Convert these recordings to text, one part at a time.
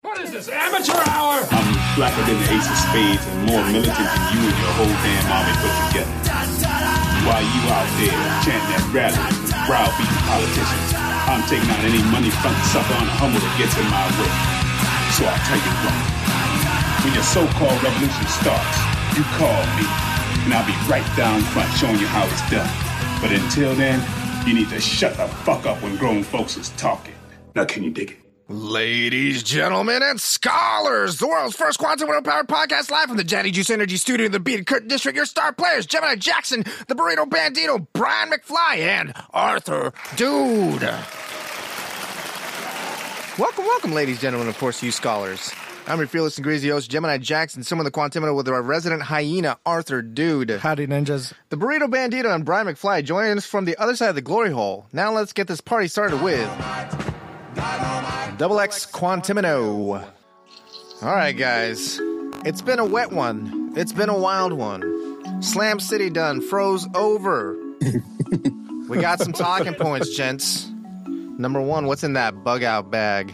What is this, amateur hour? I'm blacker than the ace of spades and more militant than you and your whole damn army put together. While you out there chanting at rallies and browbeating politicians, I'm taking out any money front sucker on a Hummer that gets in my way. So I'll tell you what. When your so-called revolution starts, you call me, and I'll be right down front showing you how it's done. But until then, you need to shut the fuck up when grown folks is talking. Now can you dig it? Ladies, gentlemen, and scholars, the world's first quantum powered podcast live from the Jetty Juice Energy Studio in the Beaded Curtain District. Your star players, Gemini Jackson, the Burrito Bandito, Brian McFly, and Arthur Dude. Welcome, ladies, gentlemen, of course, you scholars. I'm your fearless and greasy host, Gemini Jackson, someone the Quantimino with our resident hyena, Arthur Dude. Howdy, ninjas. The Burrito Bandito and Brian McFly joining us from the other side of the glory hole. Now let's get this party started with Double X Quantimino. All right, guys. It's been a wet one. It's been a wild one. Slam City done. Froze over. We got some talking points, gents. Number one, what's in that bug-out bag?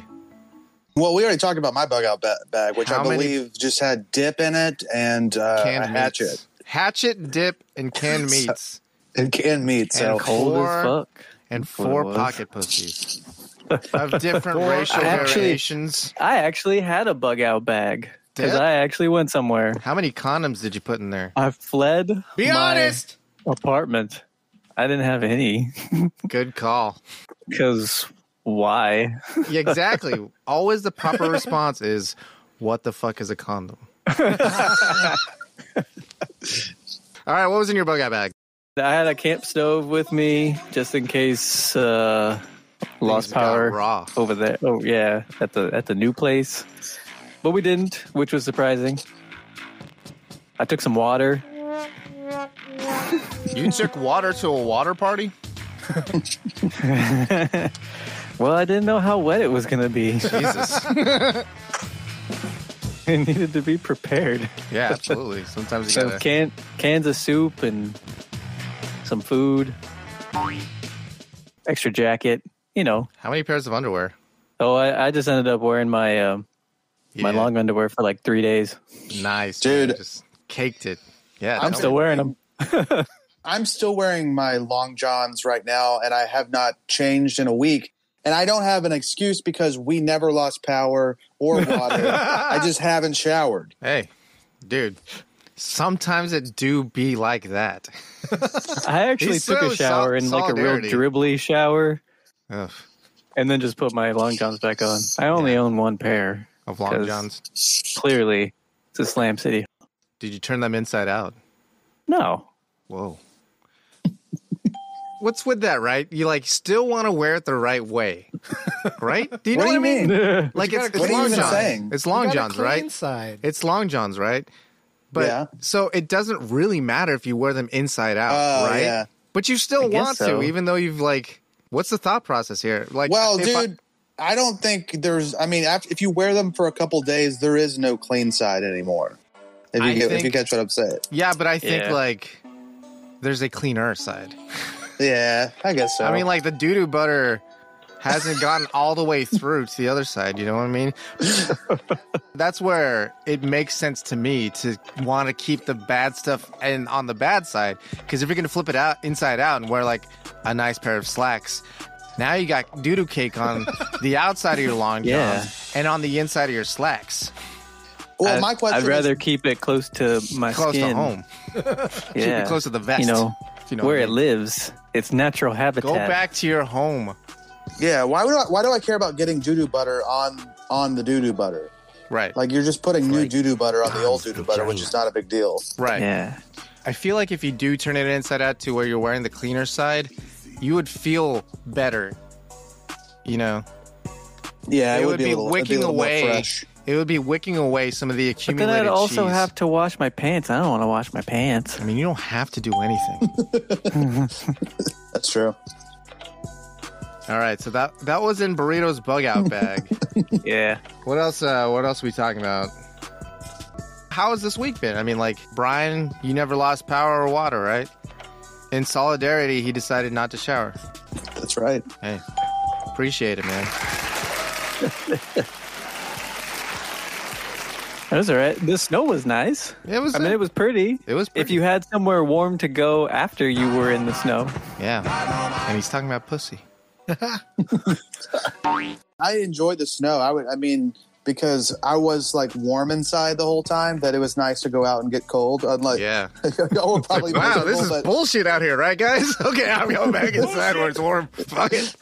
Well, we already talked about my bug-out bag, which I believe just had dip in it and a hatchet. Meats. Hatchet, dip, and canned meats. And canned meat. So cold as fuck. And 4 pocket pussies. Of different racial variations. I actually had a bug-out bag because I actually went somewhere. How many condoms did you put in there? I fled Be my honest! apartment. I didn't have any. Good call. Because why? Yeah, exactly. Always the proper response is, what the fuck is a condom? All right, what was in your bug-out bag? I had a camp stove with me just in case lost power over there. Oh yeah, at the new place, but we didn't, which was surprising. I took some water. You took water to a water party? Well, I didn't know how wet it was going to be. Jesus. It needed to be prepared. Yeah, absolutely. Sometimes you So gotta... cans of soup and some food, extra jacket, you know. How many pairs of underwear? Oh, I just ended up wearing my my long underwear for like 3 days. Nice. Dude. Man. Just caked it. Yeah, I'm still wearing them. I'm still wearing my long johns right now, and I have not changed in a week. And I don't have an excuse because we never lost power or water. I just haven't showered. Hey, dude. Sometimes it do be like that. I actually took a shower in like a real dribbly shower. Ugh. And then just put my long johns back on. I only own one pair Of long johns. Clearly, it's a Slam City. Did you turn them inside out? No. Whoa. What's with that, right? You like still want to wear it the right way, right? Do you know what I mean? Like it's long johns. It's long johns, right? Inside. It's long johns, right? But Yeah. so it doesn't really matter if you wear them inside out, right? Yeah. But you still guess want so. to, even though you've like. What's the thought process here? Like, Well, if dude, I don't think there's. I mean, if you wear them for a couple days, there is no clean side anymore. If you catch what I'm saying. Yeah, but I think Yeah. like there's a cleaner side. Yeah, I guess so. I mean, like the doo-doo butter hasn't gotten all the way through to the other side. You know what I mean? That's where it makes sense to me to want to keep the bad stuff on the bad side. Because if you're going to flip it out inside out and wear like a nice pair of slacks, now you got doo-doo cake on the outside of your long johns and on the inside of your slacks. well, my question I'd rather keep it close to my Close skin. to home. Yeah. Keep it close to the vest. You know, if you know where what I it mean. lives. Its natural habitat. Go back to your home. Yeah, why do I care about getting doo-doo butter on the doo-doo butter? Right. Like you're just putting new doo-doo butter on the old doo-doo butter, which is not a big deal. Right. Yeah. I feel like if you do turn it inside out to where you're wearing the cleaner side, you would feel better. You know? Yeah, It it would be it'd a wicking little more away. fresh. It would be wicking away some of the But accumulated then I'd also cheese. have to wash my pants. I don't want to wash my pants. I mean, you don't have to do anything. That's true. All right, so that was in Burrito's bug out bag. Yeah. What else? What else are we talking about? How has this week been? I mean, like Brian, you never lost power or water, right? In solidarity, he decided not to shower. That's right. Hey, appreciate it, man. That was all right. The snow was nice. It was. I mean, it was pretty. It was pretty. If you had somewhere warm to go after you were in the snow. Yeah. And he's talking about pussy. I enjoyed the snow. I mean, because I was like warm inside the whole time, that it was nice to go out and get cold. Unlike, y'all were probably wow, this is bullshit out here, right, guys? Okay, I'm going back inside where it's warm. Fuck it.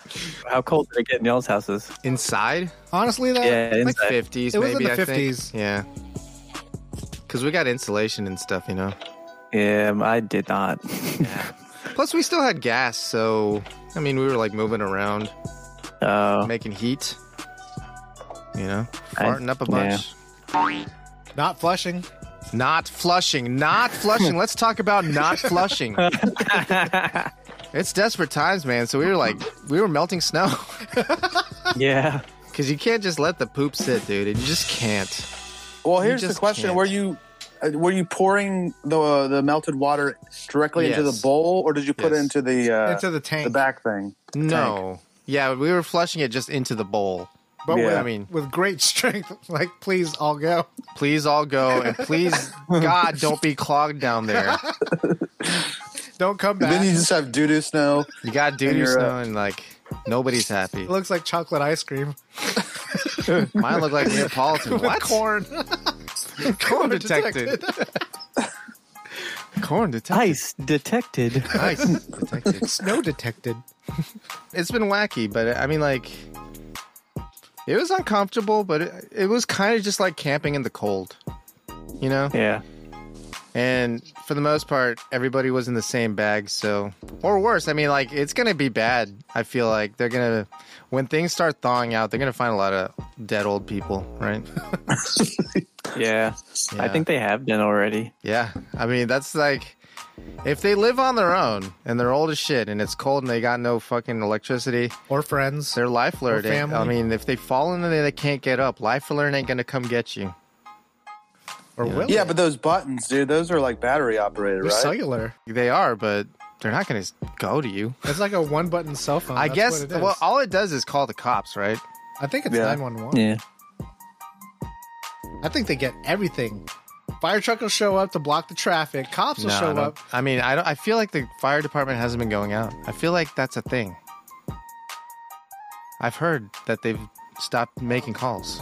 How cold did it get in y'all's houses? Inside? Honestly, though, yeah, like 50s. It was maybe, in the 50s. Yeah, because we got insulation and stuff, you know. Yeah, I did not. Yeah. Plus, we still had gas, so I mean, we were like moving around, making heat. You know, farting up a bunch. Yeah. Not flushing. Not flushing. Let's talk about not flushing. It's desperate times, man. So we were melting snow. Yeah. Because you can't just let the poop sit, dude. You just can't. Well, here's the question: Were you pouring the melted water directly into the bowl, or did you put it into the tank, the back thing? No. Tank? Yeah, we were flushing it just into the bowl. But with great strength, like, please all go. Please all go, and please, God, don't be clogged down there. Don't come back. Then you just have doo-doo snow. You got doo-doo snow, and, like, nobody's happy. It looks like chocolate ice cream. Mine look like Neapolitan. With what? Corn. Corn detected. Corn detected. Ice detected. Ice detected. Snow detected. It's been wacky, but, I mean, like... It was uncomfortable, but it was kind of just like camping in the cold, you know? Yeah. And for the most part, everybody was in the same bag, so... Or worse, I mean, like, it's going to be bad. I feel like they're going to... When things start thawing out, they're going to find a lot of dead old people, right? Yeah. I think they have been already. Yeah. I mean, that's like... If they live on their own and they're old as shit and it's cold and they got no fucking electricity or friends, their life alert. I mean, if they fall in there, they can't get up. Life alert ain't gonna come get you. Or will but those buttons, dude, those are like battery operated, right? Cellular. They are, but they're not gonna go to you. It's like a one-button cell phone. I guess. Well, all it does is call the cops, right? I think it's 911. Yeah. I think they get everything. Fire truck will show up to block the traffic. Cops will show up. I mean, I feel like the fire department hasn't been going out. I feel like that's a thing. I've heard that they've stopped making calls.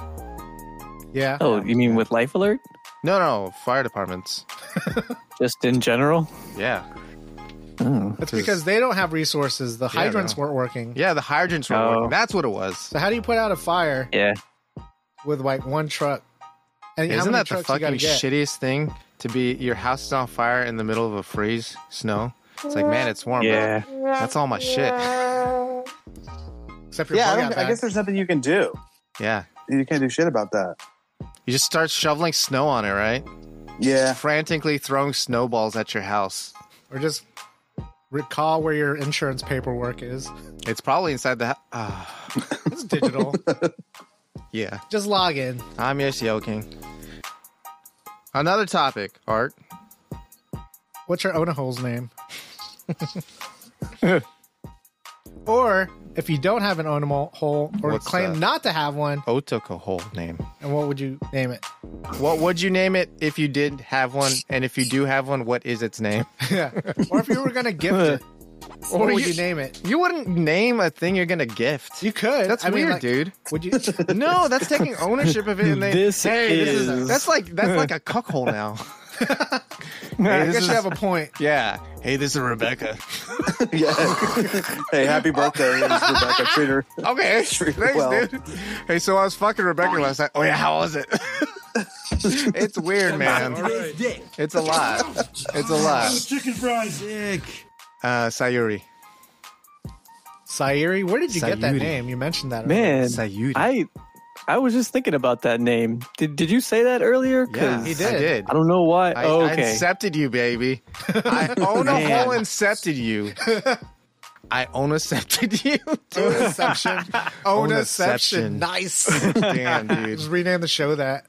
Yeah. Oh, you mean with Life Alert? No, fire departments. Just in general? Yeah. Oh. It's because they don't have resources. The hydrants weren't working. Yeah, the hydrants weren't working. That's what it was. So how do you put out a fire? Yeah. With like one truck? And isn't that the fucking shittiest thing to be? Your house is on fire in the middle of a freeze, snow. It's like, man, it's warm. Yeah, that's all my shit. Except for I guess there's nothing you can do. Yeah, you can't do shit about that. You just start shoveling snow on it, right? Yeah, just frantically throwing snowballs at your house, or just recall where your insurance paperwork is. It's probably inside the. It's digital. Yeah. Just log in. I'm just joking. Another topic, Art. What's your Onaholes name? Or, if you don't have an Onahole or claim not to have one, Otokahole name. And what would you name it? What would you name it if you did have one? And if you do have one, what is its name? Yeah. Or if you were going to gift it. What would you name it? You wouldn't name a thing you're gonna gift. You could. That's weird, dude. Would you? No, that's taking ownership of it. And that's like a cuckhole now. I guess you have a point. Yeah. Hey, this is Rebecca. Yeah. Hey, happy birthday, Rebecca. Treat her. Okay. Thanks, dude. Hey, so I was fucking Rebecca last night. Oh yeah, how was it? It's weird, man. Right. It's a lot. It's a lot. Chicken fries. Dick. Sayuri. Sayuri? Where did you get that name? You mentioned that earlier. Man, Sayuri. I was just thinking about that name. Did you say that earlier? Yeah, he did. I did. I don't know why. I incepted you, baby. I Onaholes incepted you. I Onacepted you. Onaception. Onaception. Nice. Damn, dude. Just rename the show that.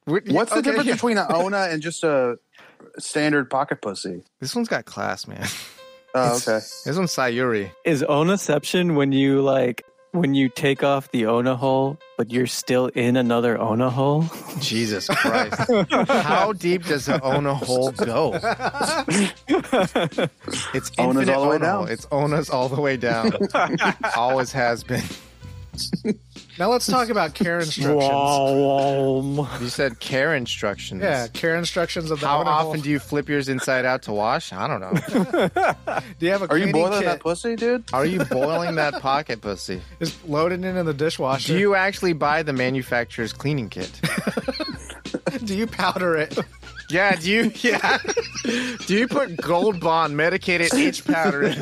What's the difference between an Ona and just a standard pocket pussy? This one's got class, man. Oh, okay. This one's Sayuri. Is Onaception when you like when you take off the Onahole, but you're still in another Onahole? Jesus Christ. How deep does the Onahole go? It's Ona's infinite all the way Onahole. down. It's Ona's all the way down. Always has been. Now let's talk about care instructions. You said care instructions. Yeah, care instructions of the How Onahole. often do you flip yours inside out to wash? I don't know. Do you have a Are you cleaning boiling kit that pussy, dude? Are you boiling that pocket pussy? just loaded into the dishwasher? Do you actually buy the manufacturer's cleaning kit? Do you powder it? Yeah, do you? Yeah. Do you put Gold Bond medicated itch powder in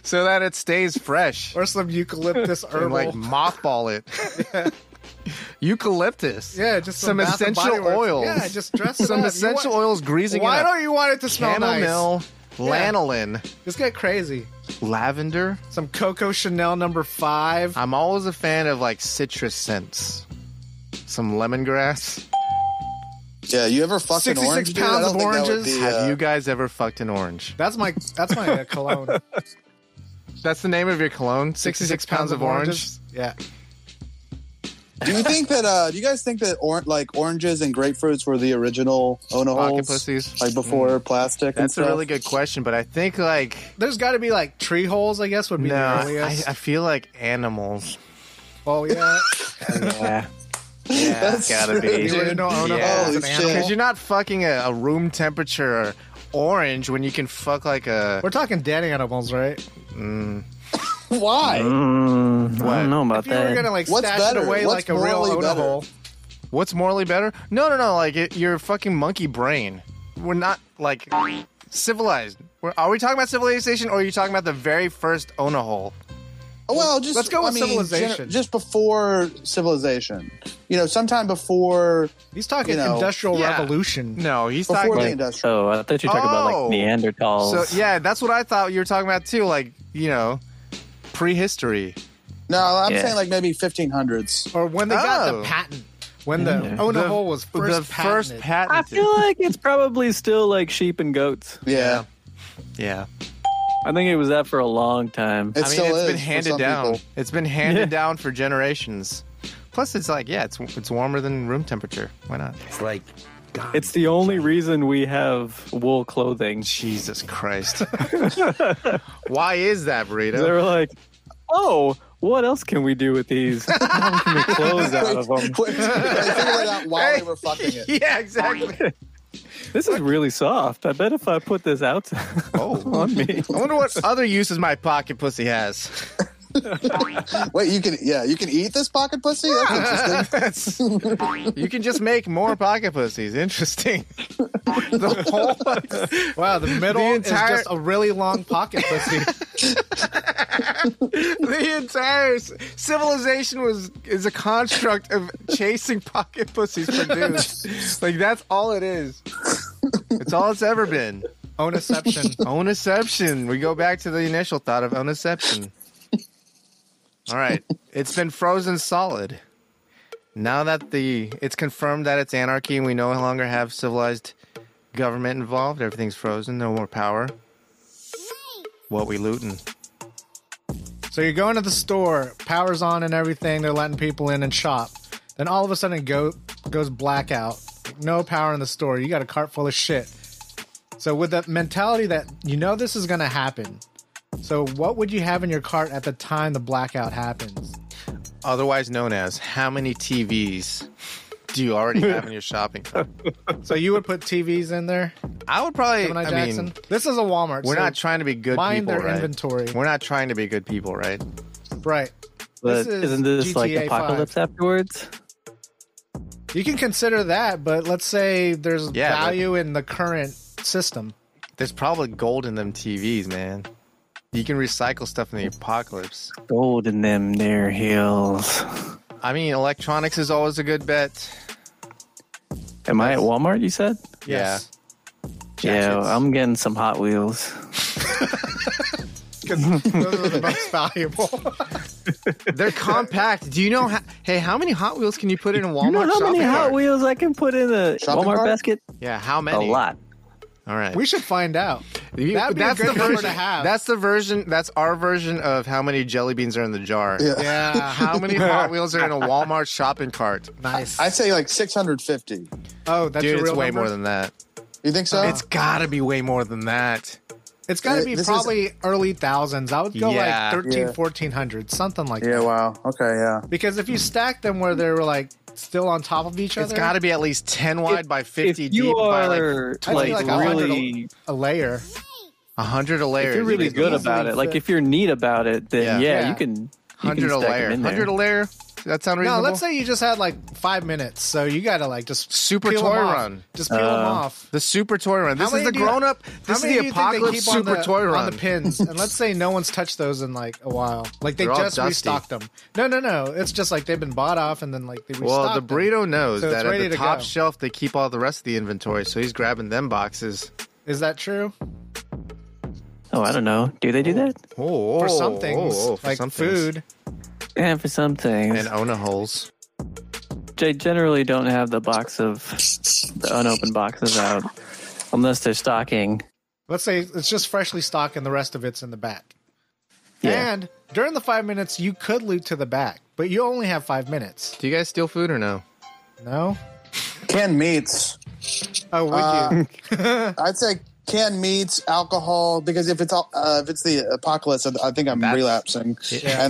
so that it stays fresh? Or some eucalyptus And herbal? like mothball it. Eucalyptus. Yeah, just some Bath and essential Body Works. oils. Yeah, just dress it Some up. essential oils greasing Why it up. don't you want it to smell nice? Chamomile, lanolin, Just get crazy. lavender. Some Coco Chanel number 5. I'm always a fan of like citrus scents. Some lemongrass. Yeah, you ever fucked an 66 orange, dude? I pounds don't of think that would oranges. be, Have you guys ever fucked an orange? That's my cologne. That's the name of your cologne? 66 pounds of orange? Yeah. Do you think that? Do you guys think that oranges and grapefruits were the original Pocket Onaholes, pussies? like before plastic? and That's a stuff? really good question, but I think like There's got to be like tree holes, I guess, would be no, the earliest. I feel like animals. Oh, yeah. Yeah. Yeah, That's gotta true, be. You dude. wouldn't know Onaholes Yeah. as an Holy animal. shit. Because you're not fucking a room temperature orange when you can fuck like a. We're talking dead animals, right? Why? I don't know about If you were that. going to like What's stash better? it away What's like a real morally better? Onahole. What's morally better? No. Like your fucking monkey brain. We're not like civilized. Are we talking about civilization, or are you talking about the very first Onahole? Well, just let's go with civilization. Just before civilization, sometime before He's talking industrial revolution. No, he's before talking. the Like, industrial. Oh, I thought you were talking about Oh. like Neanderthals. so yeah, that's what I thought you were talking about too. Like prehistory. No, I'm Yeah. saying like maybe 1500s. Or when they got Oh. the patent. When the Onahole was first patented. patented. I feel like it's probably still like sheep and goats. Yeah, Yeah. I think it was that for a long time. it I mean, still it's is been for handed some down. people. It's been handed down for generations. Plus, it's like, yeah, it's warmer than room temperature. Why not? It's like God. It's the only reason we have wool clothing. Jesus Christ. Why is that, They Burrito? were like, oh, what else can we do with these? Now we can make clothes out of them. Wait, they figured it out while they were fucking it. Yeah, exactly. This is really soft. I bet if I put this out on me. I wonder what other uses my pocket pussy has. Wait, you can eat this pocket pussy? That's interesting. You can just make more pocket pussies. Interesting. The whole Wow, the middle The entire- is just a really long pocket pussy. the entire civilization is a construct of chasing pocket pussies for dudes. Like that's all it is. It's all it's ever been. Onaception. Onaception. We go back to the initial thought of onaception. All right, it's been frozen solid. Now that it's confirmed that it's anarchy and we no longer have civilized government involved, everything's frozen, no more power. What we looting? So you're going to the store, power's on and everything, they're letting people in and shop. Then all of a sudden it goes blackout. No power in the store. You got a cart full of shit. So with that mentality that you know this is going to happen, so what would you have in your cart at the time the blackout happens? Otherwise known as, how many TVs do you already have in your shopping cart? So you would put TVs in there? I would probably, Gemini I Jackson? mean, This is a Walmart. we're so not trying to be good mind people, their right? inventory. We're not trying to be good people, right? Right. But This is isn't this like GTA 5. apocalypse afterwards? You can consider that, but let's say there's Yeah, but- value in the current system. There's probably gold in them TVs, man. You can recycle stuff in the apocalypse. Gold in them there hills. I mean, electronics is always a good bet. Am I at Walmart, you said? Yes. Yeah, I'm getting some Hot Wheels. Because those are the most valuable. They're compact. Do you know? How many Hot Wheels can you put in a Walmart You know how many shopping Hot cart? Wheels I can put in a Shopping Walmart cart? basket? Yeah, how A many? lot. All right. We should find out. That'd be That's a good the number version to have. That's the version. That's our version of how many jelly beans are in the jar. Yeah. How many Hot Wheels are in a Walmart shopping cart? Nice. I'd say like 650. Oh, that's Dude, your it's real way number? more than that. You think so? It's got to be way more than that. It's got to be This probably early thousands. I would go Yeah. like 13, Yeah. 1400, something like Yeah, that. wow. Okay, yeah. Because if you stack them where they were like still on top of each It's other, got to be at least 10 wide by 50 if you deep by are I'd say like 100 really, a layer. 100 a layer. if you're really good about it, like if you're neat about it, then Yeah. you can 100 a stack layer. them in there. 100 a layer? Does that sound No, reasonable? let's say you just had like 5 minutes, so you got to like just Super peel Toy them off. Run. Just peel them off. The Super Toy Run. This How is the many do you- grown up. How This is many the do you think they Apocalypse keep Super Toy Run. on the pins? And let's say no one's touched those in like a while. Like they They're all just dusty. restocked them. No. It's just like they've been bought off and then like they restocked Well, the them. Burrito knows So it's that at ready the to top go. shelf they keep all the rest of the inventory, so he's grabbing them boxes. Is that true? Oh, I don't know. Do they do that? Oh, For some things, for like some things. food. Yeah, for some things. And Onaholes. They generally don't have the unopened boxes out unless they're stocking. Let's say it's just freshly stocked and the rest of it's in the back. Yeah. And during the 5 minutes, you could loot to the back, but you only have 5 minutes. Do you guys steal food or no? No? Canned meats. Oh, would you? I'd say canned meats, alcohol, because if it's the apocalypse, I think I'm relapsing. Yeah.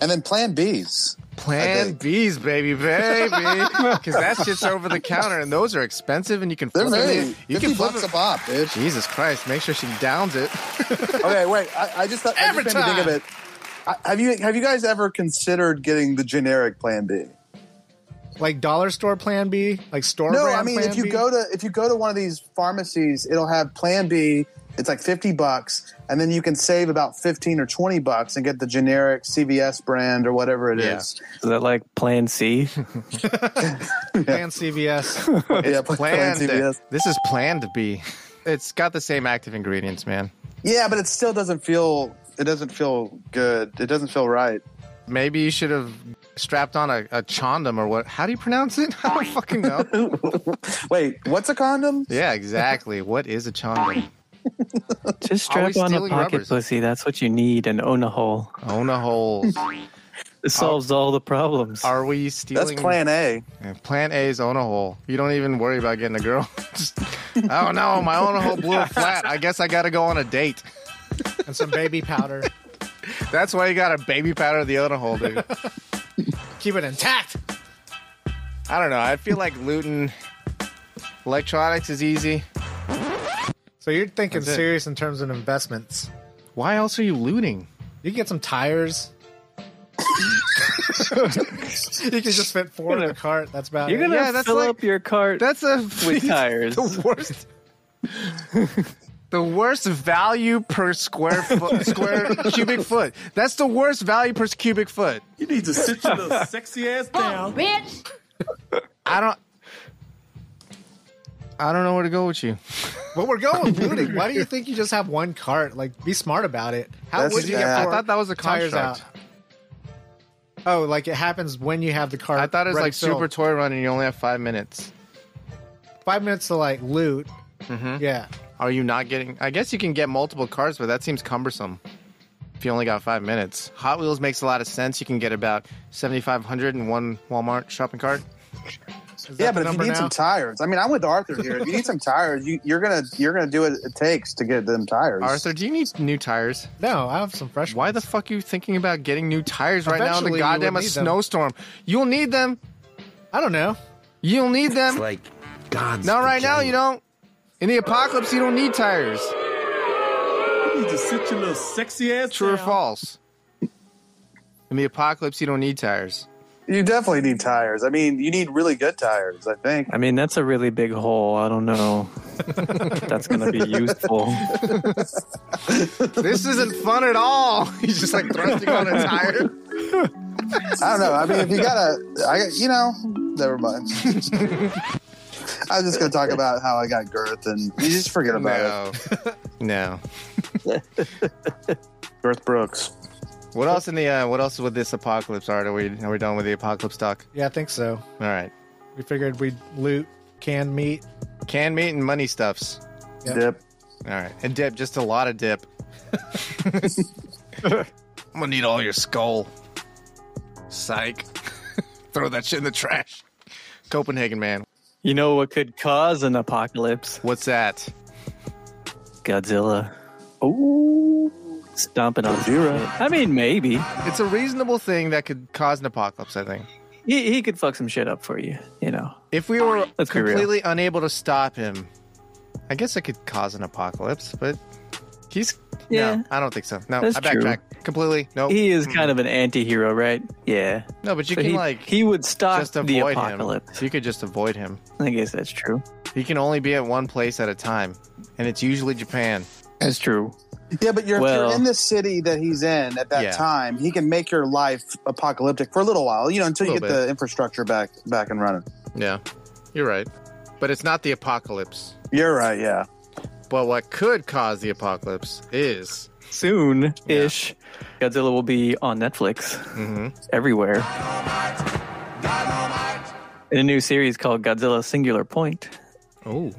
And then Plan B's. Plan B's, baby. Because that shit's over the counter, and those are expensive, and you can They're flip very it. You can flip $50 a it. pop, bitch. Jesus Christ! Make sure she downs it. Okay, wait. I just thought Every made me think of time. it. Have you guys ever considered getting the generic Plan B? Like dollar store Plan B? Like store No, brand I mean Plan if you B? go to one of these pharmacies, it'll have Plan B. It's like $50, and then you can save about $15 or $20 and get the generic CVS brand or whatever it is. Is that like Plan C? Plan CVS. Yeah, Plan Planned. CVS. This is planned to be. It's got the same active ingredients, man. Yeah, but it still doesn't feel. It doesn't feel good. It doesn't feel right. Maybe you should have strapped on a chondom or what? How do you pronounce it? I don't fucking know. Wait, what's a condom? Yeah, exactly. What is a chondom? Just strap Always on a stealing pocket rubbers. pussy. That's what you need and own a hole. Onaholes. It solves all the problems. Are we stealing? That's Plan A. Yeah, Plan A is Onahole. You don't even worry about getting a girl. Just, oh no, my Onahole blew a flat. I guess I got to go on a date. And some baby powder. That's why you got to baby powder the Onahole, dude. Keep it intact. I don't know. I feel like looting electronics is easy. So you're thinking That's it. serious in terms of investments. Why else are you looting? You can get some tires. You can just fit 4 in the cart. That's about You're it. gonna Yeah, that's fill like- up your cart That's a with tires. the worst. The worst value per square cubic foot. That's the worst value per cubic foot. You need to sit your little sexy ass down. Bitch! I don't know where to go with you. But we're going looting. Why do you think you just have one cart? Like, be smart about it. How That's- would you yeah. get I 4 thought that was a tires construct. out? Oh, like it happens when you have the cart. I thought it was ready like filled. Super Toy Run and you only have 5 minutes. 5 minutes to like loot. Mm-hmm. Yeah. Are you not getting... I guess you can get multiple carts, but that seems cumbersome if you only got 5 minutes. Hot Wheels makes a lot of sense. You can get about 7,500 in one Walmart shopping cart. Is that Yeah, the but if you number need now? some tires, I mean, I'm with Arthur here. If you need some tires, you're gonna do what it takes to get them tires. Arthur, do you need new tires? No, I have some fresh Why ones. the fuck are you thinking about getting new tires right now in Eventually the you goddamn would need them. snowstorm? You'll need them. I don't know. You'll need them. Like God's Not right now, you don't. In the apocalypse, you don't need tires. You need to sit your little sexy ass True or down. false? In the apocalypse, you don't need tires. You definitely need tires. I mean, you need really good tires, I think. I mean, that's a really big hole. I don't know if that's going to be useful. This isn't fun at all. He's just like thrusting on a tire. I don't know. I mean, if you never mind. I was just going to talk about how I got girth, and you just forget about it. No. Girth Brooks. What else in the? What else with this apocalypse art? Are we done with the apocalypse talk? Yeah, I think so. All right. We figured we'd loot canned meat. Canned meat and money stuffs. Yep. Dip. All right. And dip, just a lot of dip. I'm gonna need all your skull. Psych. Throw that shit in the trash. Copenhagen, man. You know what could cause an apocalypse? What's that? Godzilla. Ooh. Stomping on zero. I mean, maybe. It's a reasonable thing that could cause an apocalypse, I think. He could fuck some shit up for you, you know. If we were Let's be real. completely unable to stop him, I guess it could cause an apocalypse, but he's... Yeah. No, I don't think so. No, That's I backtrack. Completely. Nope. He is kind of an anti-hero, right? Yeah. No, but you So can, he would stop just the avoid apocalypse. him. You could just avoid him. I guess that's true. He can only be at one place at a time, and it's usually Japan. That's true. Yeah, but if Well- you're in the city that he's in at that Yeah. time, he can make your life apocalyptic for a little while, until you get Little the infrastructure back and running. Yeah, you're right. But it's not the apocalypse. You're right, yeah. But what could cause the apocalypse is... Soon-ish, Godzilla will be on Netflix. Everywhere. In a new series called Godzilla Singular Point. Oh.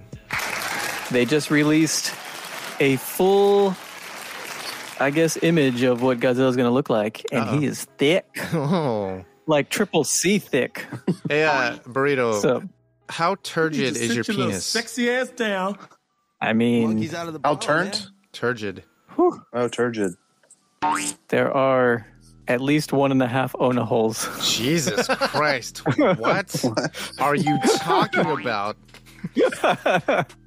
They just released a full, I guess, image of what Godzilla's going to look like. And he is thick. Oh. Like triple C thick. Hey, Burrito, So, how turgid is your penis? Sexy ass down. I mean, How turned? Turgid. Oh, turgid. there are at least 1.5 Onaholes. Jesus Christ. What are you talking about?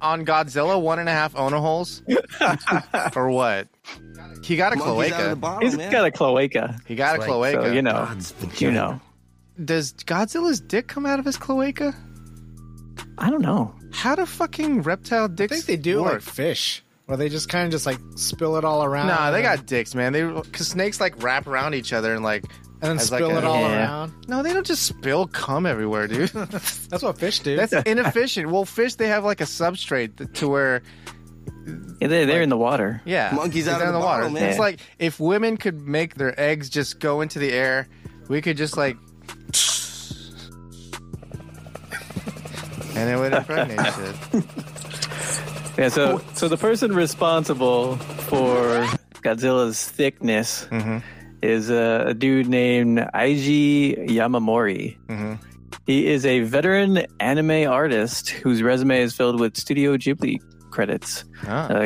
On Godzilla, 1.5 Onaholes? Or what? He got a cloaca. He's got a cloaca. He got a cloaca. So, you know. Does Godzilla's dick come out of his cloaca? I don't know. How do fucking reptile I dicks think they do work? like fish, where they just kind of just like spill it all around. Nah, they and got dicks, man. Because snakes like wrap around each other and like... then as spill like it all Yeah. around. No, they don't just spill cum everywhere, dude. That's what fish do. That's inefficient. Well, fish, they have like a substrate to where... Yeah, they're in the water. Yeah. Monkeys out they're of in the water. bottle, man. It's like if women could make their eggs just go into the air, we could just like... and it would impregnate shit. Yeah, so the person responsible for Godzilla's thickness is a dude named Eiji Yamamori. He is a veteran anime artist whose resume is filled with Studio Ghibli credits.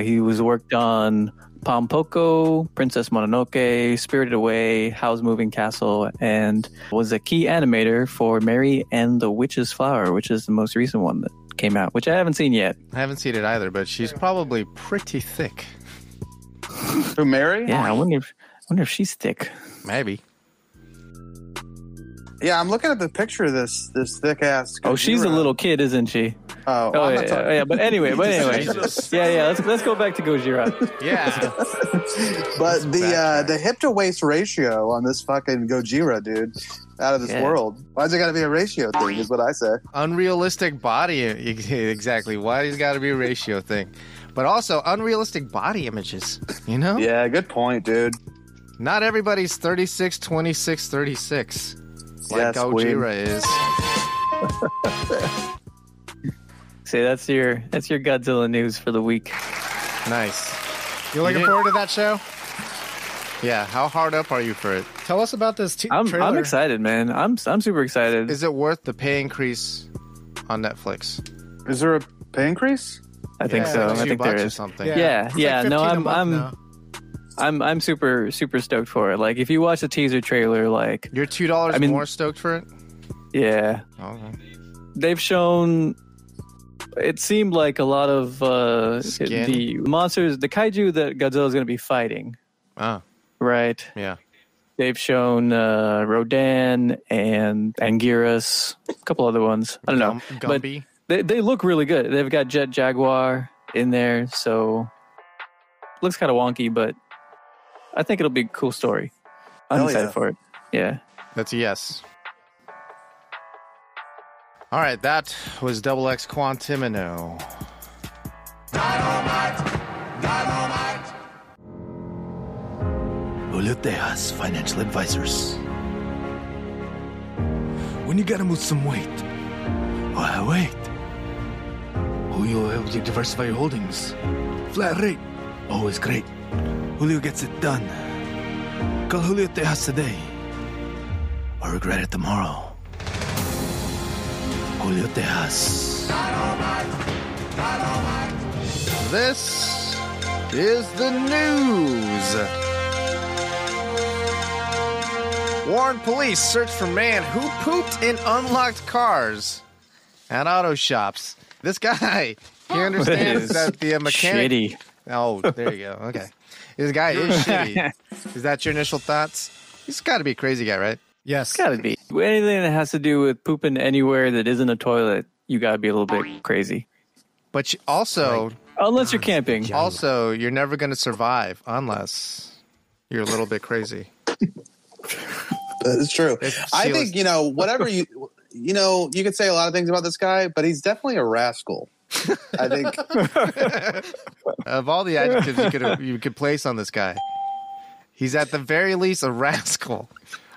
He was worked on Pompoko, Princess Mononoke, Spirited Away, Howl's Moving Castle, and was a key animator for Mary and the Witch's Flower, which is the most recent one that came out, which I haven't seen yet. I haven't seen it either, but she's probably pretty thick. Who, Mary? Yeah, I wonder if she's thick. Maybe. Yeah, I'm looking at the picture of this thick ass. Oh, she's a little kid, isn't she? Oh, Oh I'm yeah, not talking- yeah. But anyway. Yeah. Let's go back to Gojira. Yeah. But the hip to waist ratio on this fucking Gojira, dude, out of this Yeah. world. Why's it got to be a ratio thing? Is what I say. Unrealistic body. Exactly. Why has got to be a ratio thing? But also unrealistic body images. You know? Yeah, good point, dude. Not everybody's 36, 26, 36. Like Yes, Gojira is. See, that's your Godzilla news for the week. Nice. You looking forward to that show? Yeah. How hard up are you for it? Tell us about this I'm trailer. excited, man. I'm super excited. Is it worth the pay increase on Netflix? Is there a pay increase? I think Yeah, so. like I think there $2 or is. something. Yeah. It's like No, $15 a month now. I'm super stoked for it. Like, if you watch the teaser trailer, like, You're $2 I mean- more stoked for it? yeah, Okay. they've shown. It seemed like a lot of Skin? the monsters, the kaiju that Godzilla's going to be fighting, Oh, right? yeah. They've shown Rodan and Anguirus, a couple other ones. I don't know, but Gumby. they look really good. They've got Jet Jaguar in there, so looks kind of wonky, but I think it'll be a cool story. I'm Hell excited yeah. for it. Yeah. That's a yes. All right, that was Double X Quantimino. Uluteas Financial Advisors. When you gotta lose some weight, why wait? Julio helps you diversify your holdings. Flat rate, always great. Julio gets it done. Call Julio Tejas today, or regret it tomorrow. Julio Tejas. This is the news. Warren police search for man who pooped in unlocked cars at auto shops. This guy, he understands that the mechanic... Shitty. Oh, there you go. Okay. This guy is shitty. Is that your initial thoughts? He's got to be a crazy guy, right? Yes. Gotta be. Anything that has to do with pooping anywhere that isn't a toilet, you gotta be a little bit crazy. But also... Unless you're camping. Also, you're never going to survive unless you're a little bit crazy. That's true. I think, whatever you could say a lot of things about this guy, but he's definitely a rascal. I think of all the adjectives you could place on this guy, he's at the very least a rascal,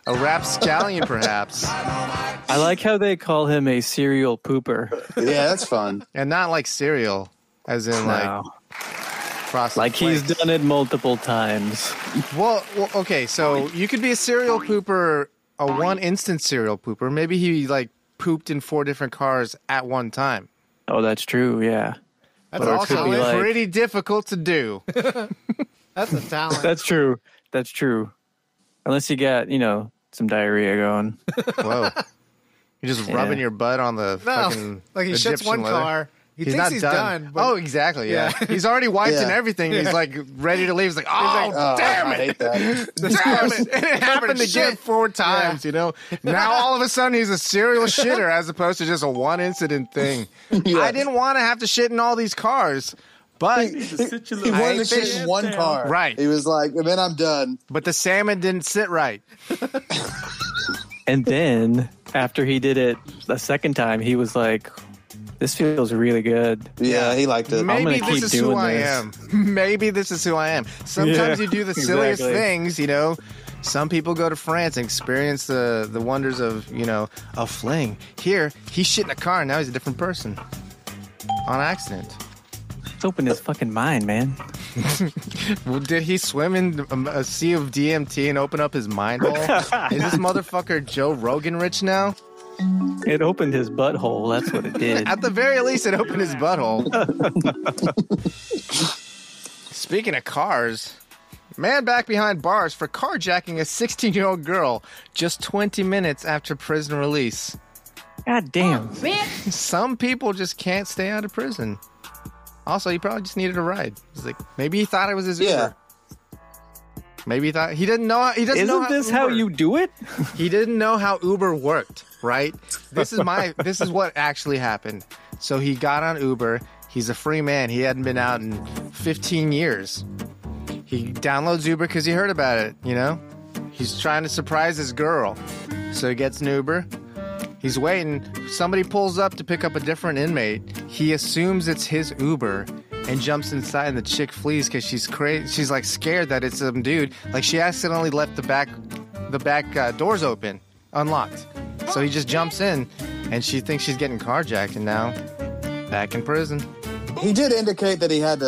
a rapscallion, perhaps. I like how they call him a serial pooper. Yeah, that's fun. And not like cereal, as in like he's done it multiple times. Well, okay, so you could be a serial pooper, a one-instance serial pooper. Maybe he pooped in 4 different cars at one time. Oh, that's true. Yeah, that's also pretty difficult to do. That's a talent. That's true. That's true. Unless you got some diarrhea going. Whoa, you're just rubbing your butt on the fucking like he shits one leather. car. He thinks he's done. Oh, exactly. Yeah. He's already wiped and everything. He's ready to leave. He's like, damn it. I hate that. Damn it. And it happened again 4 times, Now all of a sudden he's a serial shitter as opposed to just a one incident thing. Yeah. I didn't want to have to shit in all these cars, but he wanted to shit in one car. Right. He was like, and then I'm done. But the salmon didn't sit right. And then after he did it the second time, he was like, this feels really good. Yeah, he liked it. Maybe this is who I am. Maybe this is who I am. Sometimes you do the silliest things, Some people go to France and experience the wonders of, a fling. Here, he shit in a car and now he's a different person. On accident. Let's open his fucking mind, man. Well, did he swim in a sea of DMT and open up his mind hole? Is this motherfucker Joe Rogan rich now? It opened his butthole. That's what it did. At the very least, it opened his butthole. Speaking of cars, man back behind bars for carjacking a 16-year-old girl just 20 minutes after prison release. God damn. Some people just can't stay out of prison. Also, he probably just needed a ride. He's like, maybe he thought it was his Uber. Yeah. Maybe he thought he doesn't know. He doesn't know. Isn't this how you do it? He didn't know how Uber worked, right? This is what actually happened. So he got on Uber. He's a free man. He hadn't been out in 15 years. He downloads Uber because he heard about it. He's trying to surprise his girl, so he gets an Uber. He's waiting. Somebody pulls up to pick up a different inmate. He assumes it's his Uber and jumps inside, and the chick flees because she's crazy. She's scared that it's some dude. She accidentally left the back doors open, unlocked. So he just jumps in, and she thinks she's getting carjacked, and now back in prison. He did indicate that he had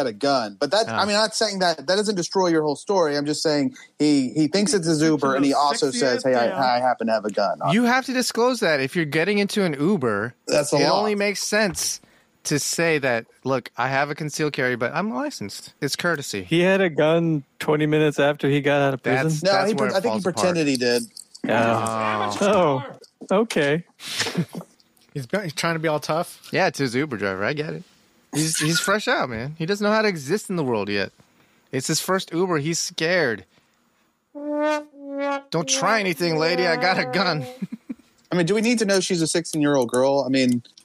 a gun, but that I'm not saying that doesn't destroy your whole story. I'm just saying he thinks it's his Uber, and he also says, "Hey, I happen to have a gun." You have to disclose that if you're getting into an Uber. That's the law. It only makes sense to say that. Look, I have a concealed carry, but I'm licensed. It's courtesy. He had a gun 20 minutes after he got out of prison. I think he pretended he did. Oh, okay. He's trying to be all tough. Yeah, it's his Uber driver. I get it. He's fresh out, man. He doesn't know how to exist in the world yet. It's his first Uber. He's scared. Don't try anything, lady. I got a gun. Do we need to know she's a 16-year-old girl?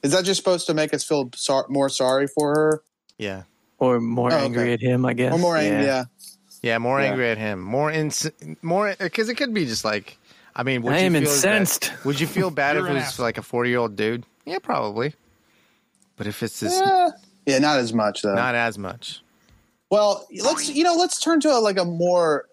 Is that just supposed to make us feel more sorry for her? Yeah. Or more angry at him, I guess. Or more angry, yeah. Yeah, more angry at him. More, because it could be just would I am incensed. Would you feel bad if it was a 40-year-old dude? Yeah, probably. But if it's this... Yeah, not as much, though. Not as much. Well, let's turn to a more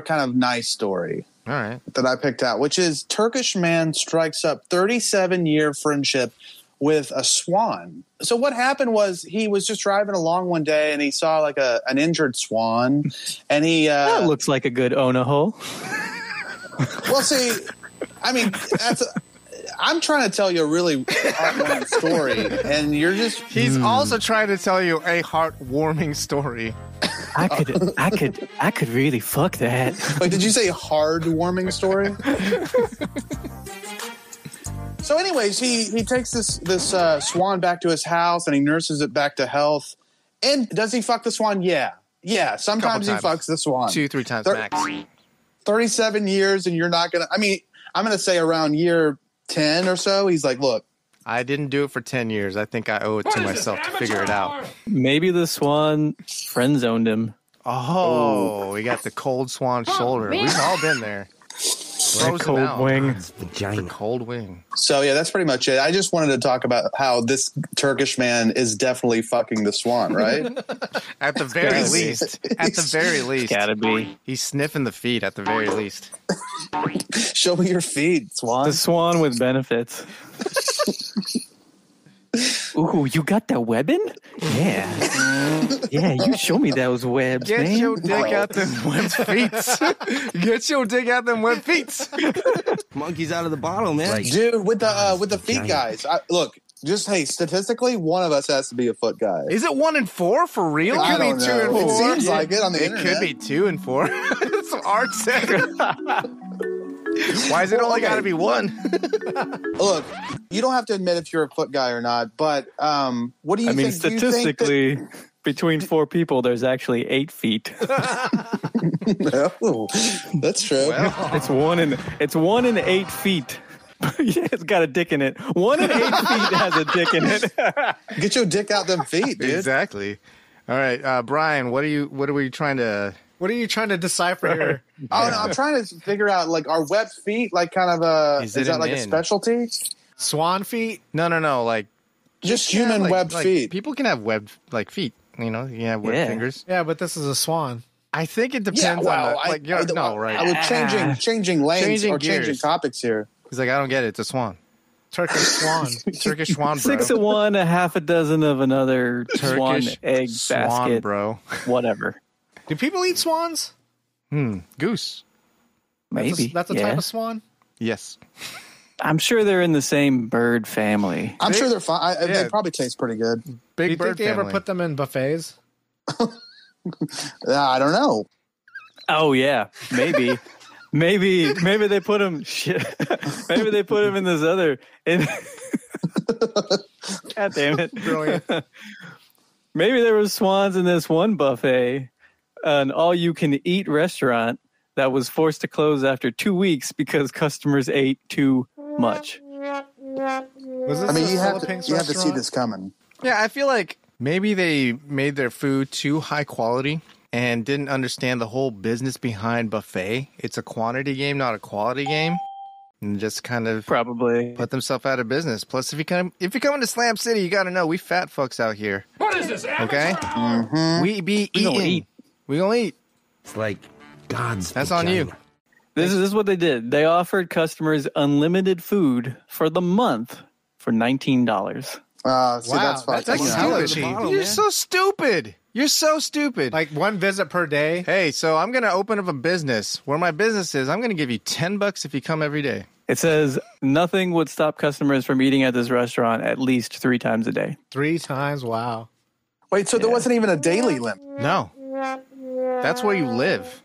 kind of nice story. All right. That I picked out, which is Turkish man strikes up 37-year friendship with a swan. So what happened was he was just driving along one day and he saw like an injured swan, and he that looks like a good Onahole. Well, see, I mean, I'm trying to tell you a really heartwarming story, and you're just... He's also trying to tell you a heartwarming story. I could really fuck that. Wait, did you say hard-warming story? So anyways, he takes this swan back to his house, and he nurses it back to health. And does he fuck the swan? Yeah. Sometimes he fucks the swan. 2-3 times max. 37 years, and you're not going to... I mean, I'm going to say around year 10 or so, he's like, look. I didn't do it for 10 years. I think I owe it to myself to figure it out. Maybe the swan friend-zoned him. Oh, we got the cold swan shoulder. We've all been there. Cold wing. The cold wing. So, yeah, that's pretty much it. I just wanted to talk about how this Turkish man is definitely fucking the swan, right? At the very least. At the very least. Gotta be. He's sniffing the feet at the very least. Show me your feet, swan. The swan with benefits. Ooh, you got that webbing? Yeah. Yeah, you show me those webs, Get man. your dick out them web feet. Get your dick out them web feet. Monkey's out of the bottle, man. Dude, with the feet guys. Look, just, hey, statistically, one of us has to be a foot guy. Is it 1 and 4 for real? I don't know. 2 and 4. It seems like it on the it internet. Could be 2 and 4. Some art center. Why is it only got to be 1? Look, you don't have to admit if you're a foot guy or not, but what do you think? I mean, statistically, between 4 people, there's actually 8 feet. No, that's true. Well, It's 1 in 8 feet. Yeah, it's got a dick in it. 1 in 8 feet has a dick in it. Get your dick out them feet, dude. exactly. All right, Brian, what are we trying to... What are you trying to decipher here? Oh, no, I'm trying to figure out, like, are web feet, like, kind of Is that it like an a in? specialty? Swan feet? No, like... Just human webbed feet. People can have webbed, like, feet. You know, you can have webbed fingers. Yeah, but this is a swan. I think it depends on... right. I was changing lanes Changing or gears. changing topics here. He's like, I don't get it. It's a swan. Turkish swan. Turkish swan, bro. 6 of one, a half a dozen of another swan Turkish egg swan, basket, bro. whatever. Do people eat swans? Goose. Maybe. That's a type of swan? Yes. I'm sure they're in the same bird family. I'm sure they're fine. They probably taste pretty good. Big Do you bird think they family. ever put them in buffets? I don't know. Oh yeah, maybe they put them. Shit, maybe they put them in this other. God damn it! Brilliant. Maybe there was swans in this one buffet, an all-you-can-eat restaurant that was forced to close after 2 weeks because customers ate too much. Was this I mean, a you have Philippines to see restaurant? this coming. Yeah, I feel like maybe they made their food too high quality and didn't understand the whole business behind buffet. It's a quantity game, not a quality game. And just kind of Probably. put themselves out of business. Plus, if you come into Slam City, you got to know we fat fucks out here. What is this, Okay? We be We gonna eating. eat. We gonna eat. It's like God's That's on you. This is what they did. They offered customers unlimited food for the month for $19. See, Wow, that's fucked. that's Yeah. hella Stupid. cheap. You're so stupid. You're so stupid. Like one visit per day? Hey, so I'm going to open up a business. Where my business is, I'm going to give you $10 if you come every day. It says nothing would stop customers from eating at this restaurant at least 3 times a day. 3 times? Wow. Wait, so there wasn't even a daily limit? No. That's where you live.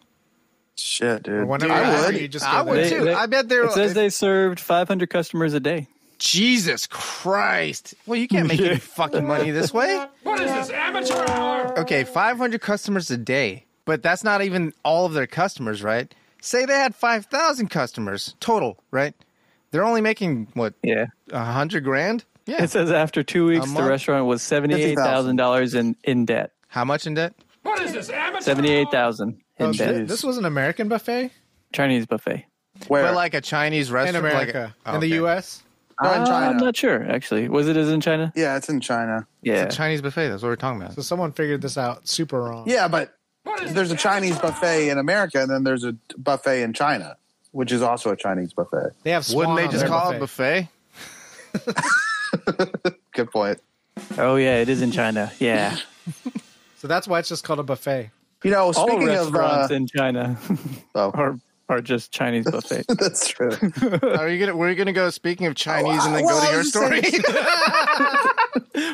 Shit, dude. Or whenever I you're would. hungry, you just I go would there. too. I bet there. It says they served 500 customers a day. Jesus Christ. Well, you can't make any fucking money this way. What is this, amateur hour? Okay, 500 customers a day. But that's not even all of their customers, right? Say they had 5,000 customers total, right? They're only making, what, Yeah. $100,000? Yeah. It says after 2 weeks, the month? restaurant was $78,000 in debt. How much in debt? What is this, amateur 78,000 in Oh, debt. this was an American buffet? Chinese buffet. Where? But like a Chinese In restaurant? America. Like In the U.S.? No, in China. I'm not sure, actually. Was it as in China? Yeah, it's in China. Yeah. It's a Chinese buffet. That's what we're talking about. So someone figured this out super wrong. Yeah, but there's a Chinese buffet in America, and then there's a buffet in China, which is also a Chinese buffet. They have swan Wouldn't they on just their call it buffet? Good point. Oh yeah, it is in China. Yeah, So that's why it's just called a buffet. You know, all speaking of restaurants in China oh, are just Chinese buffets. that's true. Were you gonna go? Speaking of Chinese, and then go to your story.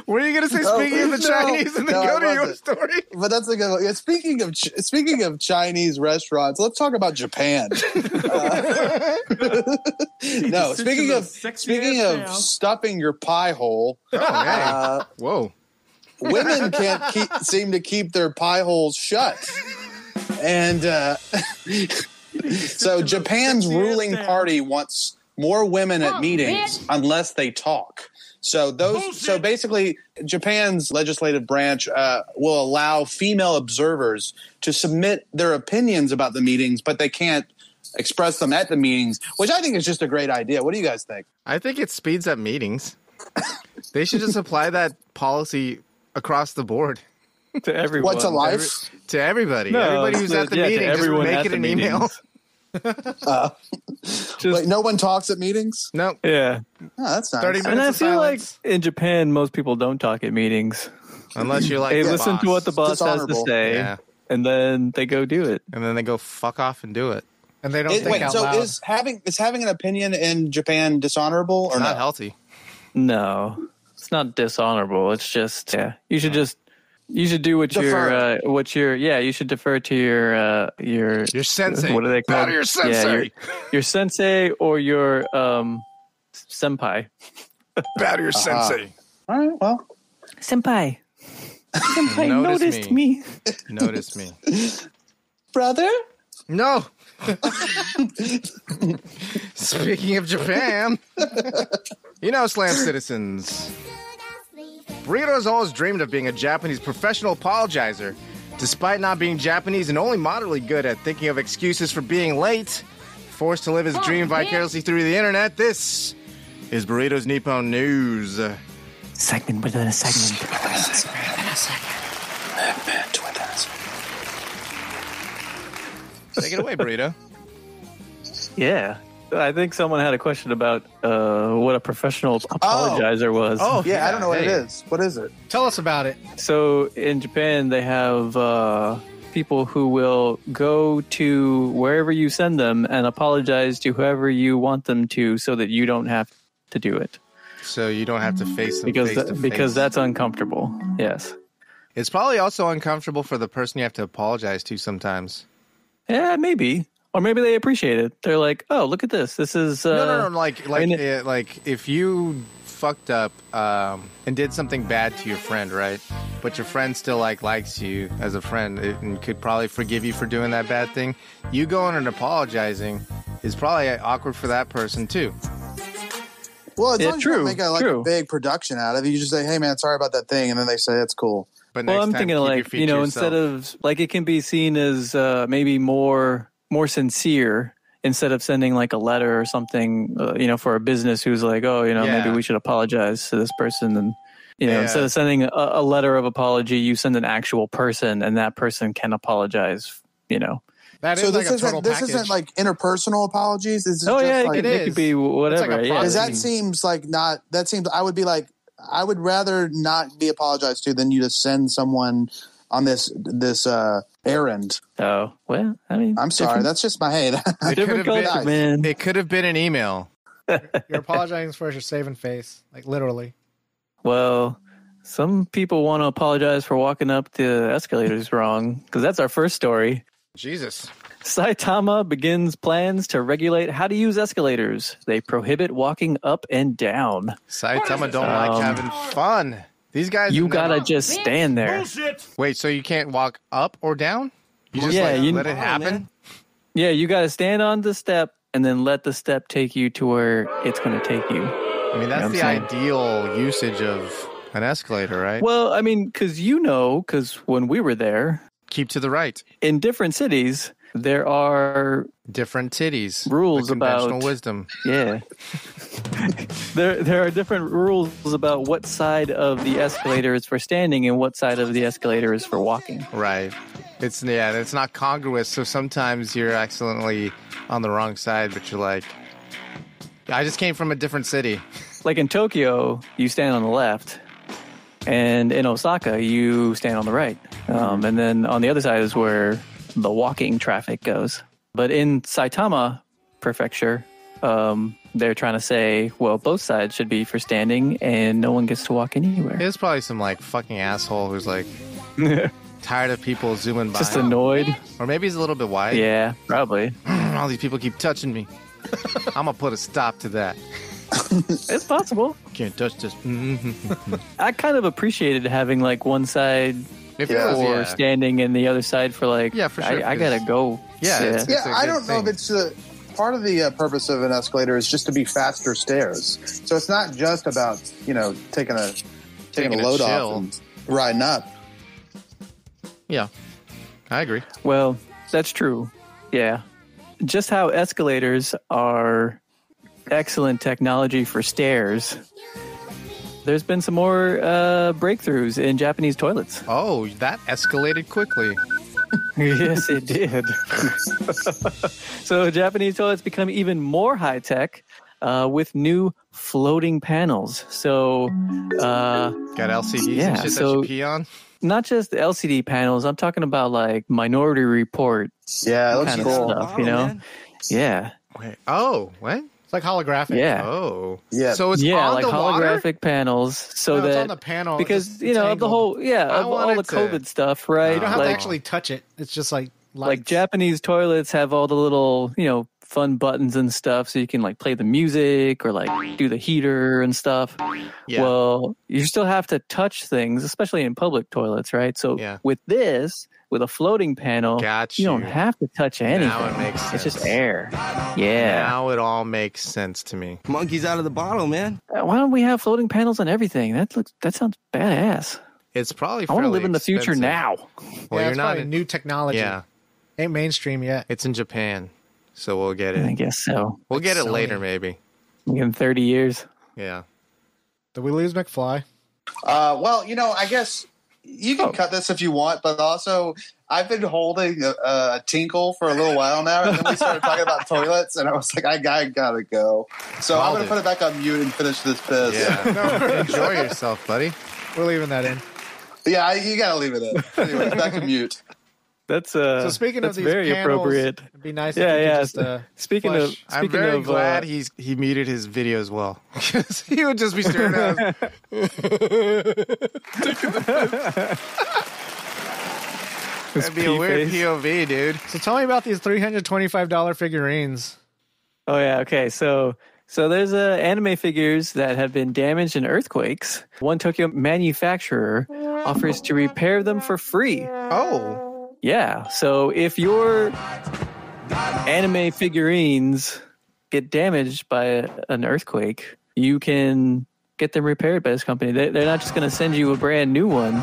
Were you gonna say speaking of the Chinese and then go to your story? But that's a good one. Yeah, speaking of Chinese restaurants, let's talk about Japan. No, speaking of stuffing your pie hole. Whoa. Women can't seem to keep their pie holes shut. And so Japan's ruling party wants more women at meetings unless they talk. So basically Japan's legislative branch will allow female observers to submit their opinions about the meetings, but they can't express them at the meetings, which I think is just a great idea. What do you guys think? I think it speeds up meetings. They should just apply that policy across the board. To everyone. What's a life? To everybody. No, everybody who's at the meeting, just make it an email. Wait, no one talks at meetings? No. Yeah. Oh, that's nice. 30 minutes And I of feel silence. like in Japan, most people don't talk at meetings. Unless you're like, They the listen to boss. what the boss has to Dishonorable. say, Yeah. and then they go do it. And then they go fuck off and do it. And they don't think out loud. Is having an opinion in Japan dishonorable or It's not not? healthy. No, it's not dishonorable. It's just you should do what you should defer to your sensei. What are they called? Bow to your sensei. Your sensei or your senpai. Bow to your sensei. All right, well. Senpai. Senpai Notice noticed me. Notice me. Brother? No. Speaking of Japan, Slam citizens. Burrito has always dreamed of being a Japanese professional apologizer. Despite not being Japanese and only moderately good at thinking of excuses for being late, forced to live his dream vicariously through the internet, this is Burrito's Nippon News. Segment within a segment. Take it away, Burrito. Yeah. I think someone had a question about what a professional apologizer was. Oh, Yeah, I don't know what it is. What is it? Tell us about it. So in Japan, they have people who will go to wherever you send them and apologize to whoever you want them to so that you don't have to do it. So you don't have to face them face to face. Because that's uncomfortable. Yes. It's probably also uncomfortable for the person you have to apologize to sometimes. Yeah, maybe. Or maybe they appreciate it. They're like, "Oh, look at this. This is No. Like if you fucked up and did something bad to your friend, right? But your friend still likes you as a friend and could probably forgive you for doing that bad thing. You going and apologizing is probably awkward for that person too. Well, it's Yeah, long as you don't make a true. big production out of it. You just say, hey, man, sorry about that thing. And then they say, it's cool. But Well, next I'm time, thinking keep your like, feet to instead yourself. of like it can be seen as maybe more sincere instead of sending like a letter or something, for a business who's like, oh, maybe we should apologize to this person. And, instead of sending a letter of apology, you send an actual person and that person can apologize, That So is like this a isn't total this package. isn't like interpersonal apologies. Is Oh, just yeah, like, it could be whatever. It's like a Yeah. because that process. seems like not. That seems. I would be like. I would rather not be apologized to than you to send someone on this errand. Oh, well, I mean, I'm sorry. That's just my hate. different could've been- culture, man. It could have been an email. You're apologizing for your saving face, like literally. Well, some people want to apologize for walking up the escalators wrong because that's our first story. Jesus. Saitama begins plans to regulate how to use escalators. They prohibit walking up and down. Saitama don't like having fun. These guys. You have never- gotta just stand there. Wait, so you can't walk up or down? You just Yeah, you- let it happen? Yeah, you gotta stand on the step and then let the step take you to where it's gonna take you. I mean, that's I'm the saying. ideal usage of an escalator, right? Well, I mean, because when we were there, Keep to the right. in different cities, there are Different titties. Rules The conventional about- wisdom. Yeah. There are different rules about what side of the escalator is for standing and what side of the escalator is for walking. Right. It's not congruous, so sometimes you're accidentally on the wrong side, but you're like, I just came from a different city. Like in Tokyo, you stand on the left, and in Osaka, you stand on the right. And then on the other side is where the walking traffic goes. But in Saitama Prefecture, they're trying to say, well, both sides should be for standing, and no one gets to walk anywhere. There's probably some like fucking asshole who's like tired of people zooming by. Just annoyed. Or maybe he's a little bit wide. Yeah, probably. All these people keep touching me. I'm going to put a stop to that. It's possible. Can't touch this. I kind of appreciated having like one side for standing and the other side for like, for sure. I gotta go. Yeah. I don't know if it's part of the purpose of an escalator is just to be faster stairs. So it's not just about, taking a load off and riding up. Yeah, I agree. Well, that's true. Yeah. Just how escalators are excellent technology for stairs, there's been some more breakthroughs in Japanese toilets. Oh, that escalated quickly. Yes, it did. So Japanese toilets become even more high-tech with new floating panels. So got LCDs and shit that you pee on? Not just the LCD panels. I'm talking about like Minority Report. Yeah, it looks cool. Stuff, man. Yeah. Wait. Oh, what? It's like holographic. Yeah. Oh. Yeah. So it's on like the holographic water? Panels, so No, that it's on the panel. because it's of the whole of all the to- COVID stuff, right? You don't have like, to actually touch it. It's just like lights. like Japanese toilets have all the little fun buttons and stuff, so you can like play the music or like do the heater and stuff. Yeah. Well, you still have to touch things, especially in public toilets, right? So with a floating panel, you don't have to touch anything. Now it makes sense. It's just air. Yeah. Now it all makes sense to me. Monkey's out of the bottle, man. Why don't we have floating panels on everything? That sounds badass. It's probably I want to fairly live in the future expensive. now. Well, it's you're not probably new technology. Yeah. Ain't mainstream yet. It's in Japan, so we'll get it. I guess so. We'll get it Sony. later, maybe. In 30 years. Yeah. Did we lose McFly? Well, I guess you can cut this if you want, but also I've been holding a tinkle for a little while now, and then we started talking about toilets, and I was like, I gotta go. So I'm going to put it back on mute and finish this piss. Yeah. Enjoy yourself, buddy. We're leaving that in. Yeah, you got to leave it in. Anyway, back to mute. That's so speaking that's of these very panels, appropriate. It'd be nice if you could just speaking flush. of I'm very glad he muted his video as well. He would just be staring at us. That'd be a weird POV, dude. So tell me about these $325 figurines. Oh yeah, okay. So there's anime figures that have been damaged in earthquakes. One Tokyo manufacturer offers to repair them for free. Oh. Yeah. So if your anime figurines get damaged by an earthquake, you can get them repaired by this company. They're not just going to send you a brand new one.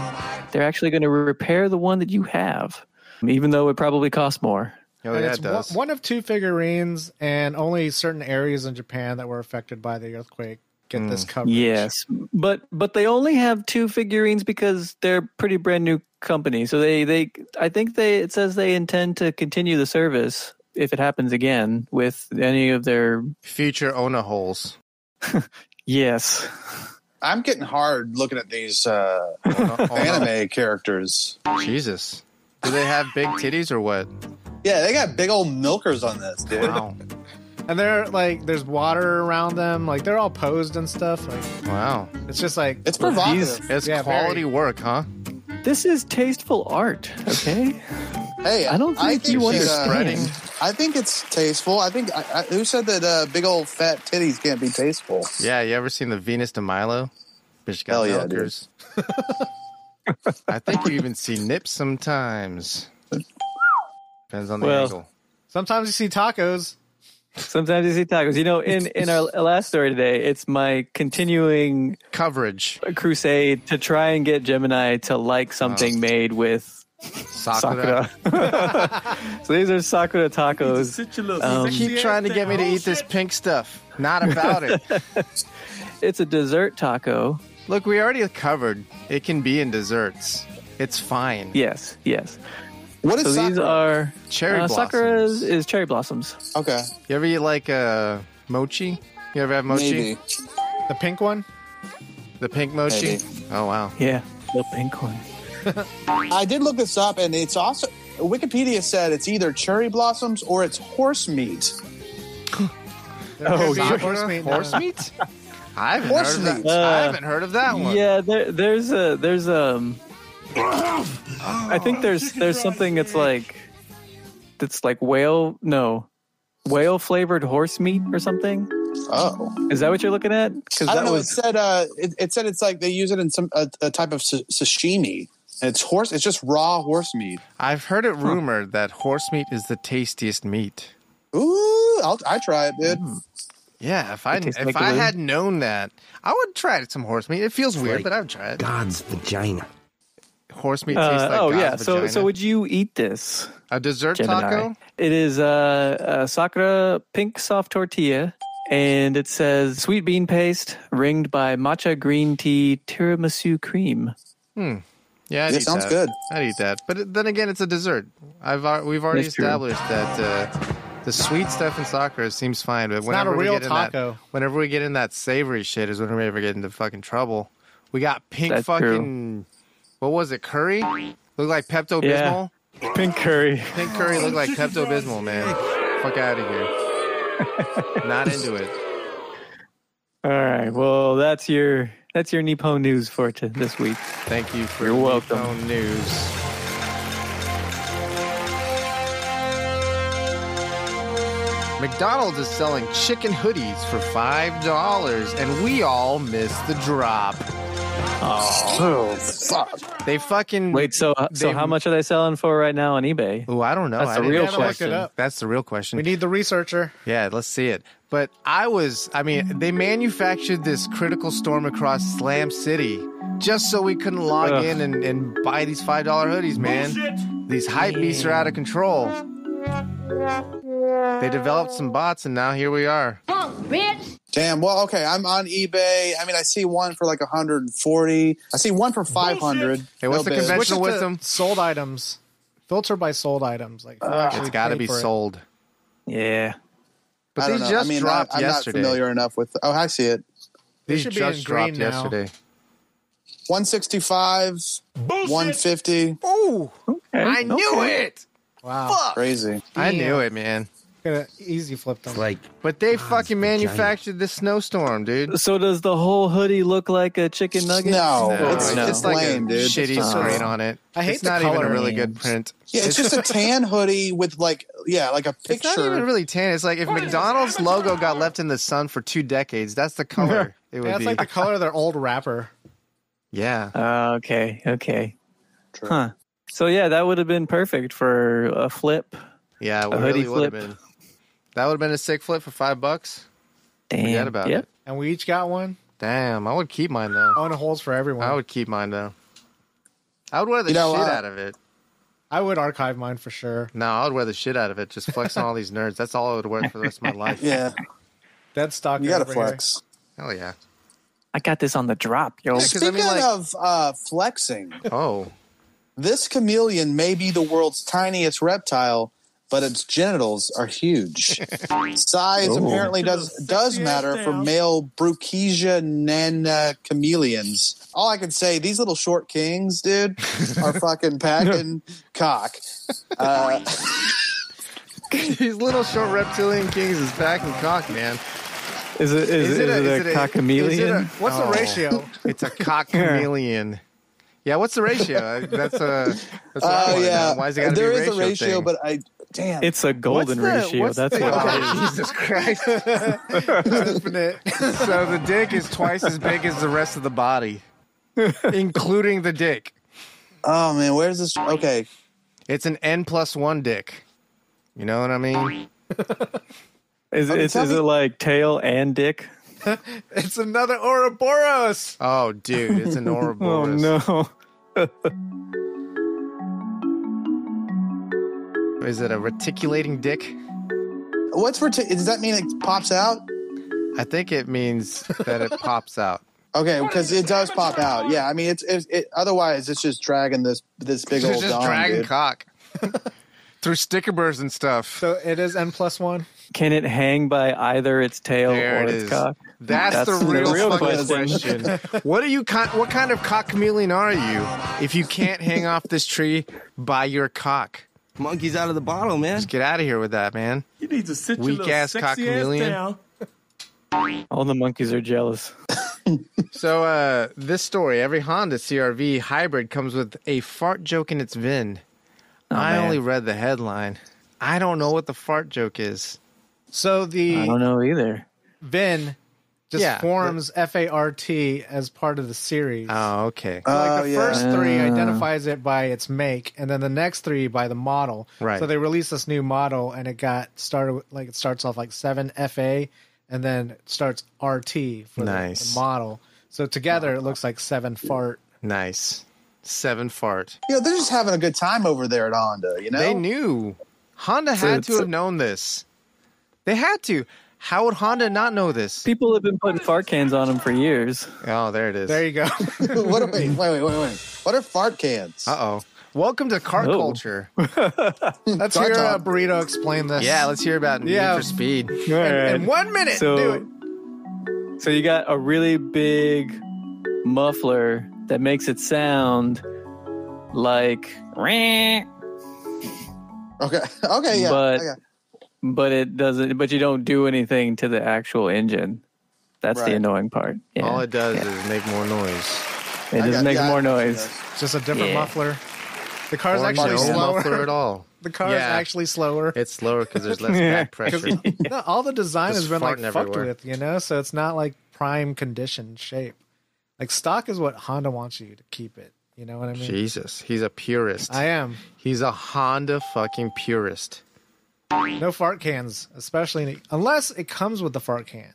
They're actually going to repair the one that you have, even though it probably costs more. Oh, And yeah, it's it does. one of two figurines, and only certain areas in Japan that were affected by the earthquake get this coverage. Yes, but they only have two figurines because they're pretty brand new company. So it says they intend to continue the service if it happens again with any of their future Onaholes. Yes. I'm getting hard looking at these anime characters. Jesus. Do they have big titties or what? Yeah, they got big old milkers on this, dude. Wow. And they're like, there's water around them. Like, they're all posed and stuff. Like, Wow. it's just like, It's provocative. It's Yeah, quality work, huh? This is tasteful art, okay? Hey, I don't think you understand. I think it's tasteful. I think who said that big old fat titties can't be tasteful? Yeah, you ever seen the Venus de Milo? Bitch got Hell yeah, milkers. I think you even see nips sometimes. Depends on the angle. sometimes you see tacos. Sometimes you see tacos. In our last story today, it's my continuing Coverage. crusade to try and get Gemini to like something made with Sakura. So these are Sakura tacos. Keep trying to get me to eat this pink stuff. Not about it. It's a dessert taco. Look, we already covered. It can be in desserts. It's fine. Yes. What is So Sakura? these are Cherry blossoms. Sakura is cherry blossoms. Okay. You ever eat like mochi? You ever have mochi? Maybe. The pink one? The pink mochi? Maybe. Oh, wow. Yeah, the pink one. I did look this up, and it's also Wikipedia said it's either cherry blossoms or it's horse meat. Oh, yeah. Horse meat? Horse meat? I haven't Horse heard of meat. that. I haven't heard of that one. Yeah, there's I think there's something that's like whale flavored horse meat or something. Oh, Is that what you're looking at? Because I don't know. It said it's like they use it in some a type of sashimi. And it's just raw horse meat. I've heard it rumored that horse meat is the tastiest meat. Ooh, I try it, dude. Yeah, if I tastes like had known that, I would try some horse meat. It feels weird, but I would try it. God's vagina. Horse meat tastes like God's vagina. So would you eat this? A dessert Gemini? taco? It is a sakura pink soft tortilla, and it says sweet bean paste ringed by matcha green tea tiramisu cream. Yeah, I'd It eat sounds that. good. I'd eat that. But then again, it's a dessert. We've already That's true. established that the sweet stuff in sakura seems fine, but not a whenever we real get in taco. whenever we get in that savory shit is when we ever get into fucking trouble. We got pink That's fucking what was it? Curry? Looked like Pepto Bismol. Yeah. Pink curry. Pink curry looked like Pepto Bismol, man. Fuck out of here. Not into it. All right. Well, that's your Nippon news for this week. Thank you for You're welcome. Nippon news. McDonald's is selling chicken hoodies for $5, and we all missed the drop. Oh, fuck. They fucking Wait, so how much are they selling for right now on eBay? Oh, I don't know. That's the I didn't real have to question. look it up. That's the real question. We need the researcher. Yeah, let's see it. But they manufactured this critical storm across Slam City just so we couldn't log in and buy these $5 hoodies, man. Bullshit. These hype beasts are out of control. They developed some bots, and now here we are. Damn. Well, okay. I'm on eBay. I mean, I see one for like 140. I see one for 500. Hey, what's the bid. conventional Switch it to wisdom? sold items. Filter by sold items. Like It's got to be sold. Yeah. But I don't these know. just dropped I'm yesterday. not familiar enough with. Oh, I see it. These should be in just green dropped now. yesterday. 165, 150. Ooh, I knew it. Wow. Fuck. Crazy. I knew it, man. Could easy flip them. Like, But they fucking manufactured this snowstorm, dude. So does the whole hoodie look like a chicken nugget? No, No, it's no. just like lame, a dude. shitty It's just- screen on it. I hate it's the not even a color. really good print. Yeah, it's just a tan hoodie with like a It's not even picture. really tan. It's like if McDonald's logo got left in the sun for 2 decades, that's the color it would Yeah, it's be. like the color of their old wrapper. Yeah. Okay. True. Huh. So yeah, that would have been perfect for a flip. Yeah, it A really hoodie would have flip. been. That would have been a sick flip for $5. Damn. Forget about Yep. it. And we each got one. Damn, I would keep mine though. Onaholes for everyone. I would keep mine though. I would wear the You know, shit out of it. I would archive mine for sure. No, I would wear the shit out of it. Just flexing all these nerds. That's all I would wear for the rest of my life. Yeah, Dead stock. you got to over here. flex. Hell yeah. I got this on the drop, yo. Yeah, 'cause I Speaking mean, like- of flexing, Oh. this chameleon may be the world's tiniest reptile, but its genitals are huge. Size apparently does matter for male Bruchisia nana chameleons. All I can say, these little short kings, dude, are fucking packing cock. These little short reptilian kings is packing cock, man. Is it a cockameleon? What's the ratio? It's a cock chameleon. Yeah, what's the ratio? That's what I Oh wanna yeah, know. Why is it gotta there be is a ratio, thing? but damn, It's a golden ratio. what's That's the- what it Oh, is. Jesus Christ. Infinite. So the dick is twice as big as the rest of the body, including the dick. oh man, where's this? Okay, It's an N+1 dick. You know what I mean? Is tell it me- like tail and dick? It's another Ouroboros. Oh, dude, it's an Oh Ouroboros. no. Is it a reticulating dick? does that mean it pops out? I think it means that it pops out. Okay, because it does pop out. Yeah, I mean, otherwise it's just dragging this big It's old just dong, dragging dude. cock through sticker burrs and stuff. So it is N+1. Can it hang by either its tail There or it its is. cock? That's the real question. What kind of cock chameleon are you if you can't hang off this tree by your cock? Monkey's out of the bottle, man. Just get out of here with that, man. You need to sit your Weak little ass cock sexy ass chameleon. down. All the monkeys are jealous. So this story, every Honda CR-V hybrid comes with a fart joke in its VIN. I man. only read the headline. I don't know what the fart joke is. So I the don't know either. VIN just Yeah, forms FART as part of the series. Oh, okay. So like Oh, the yeah. first three identifies it by its make, and then the next three by the model. Right. So they released this new model, and it got started with, like, it starts off like 7FA, and then it starts RT for Nice. the model. So together it looks like 7 fart. Nice. 7 fart. They're just having a good time over there at Honda, you know? They knew. Honda had to have known this. They had to. How would Honda not know this? People have been putting fart cans on them for years. Oh, there it is. There you go. Wait. What are fart cans? Uh-oh. Welcome to car Oh. culture. Let's hear Burrito explain this. Yeah, let's hear about Need for Speed. In 1 minute, do it. So you got a really big muffler that makes it sound like Okay, yeah. But- okay. but it doesn't, but you don't do anything to the actual engine. That's the Right. annoying part. Yeah. All it does is make more noise. It just makes more noise. It's just a different Yeah. muffler. The car's Or actually no slower. muffler at all. The car's Yeah. actually slower. It's slower because there's less back pressure. No, all the design Just has been like farting fucked everywhere. with, you know? So it's not like prime condition shape. Like stock is what Honda wants you to keep it. You know what I mean? Jesus, he's a purist. I am. He's a Honda fucking purist. No fart cans, especially unless it comes with the fart can.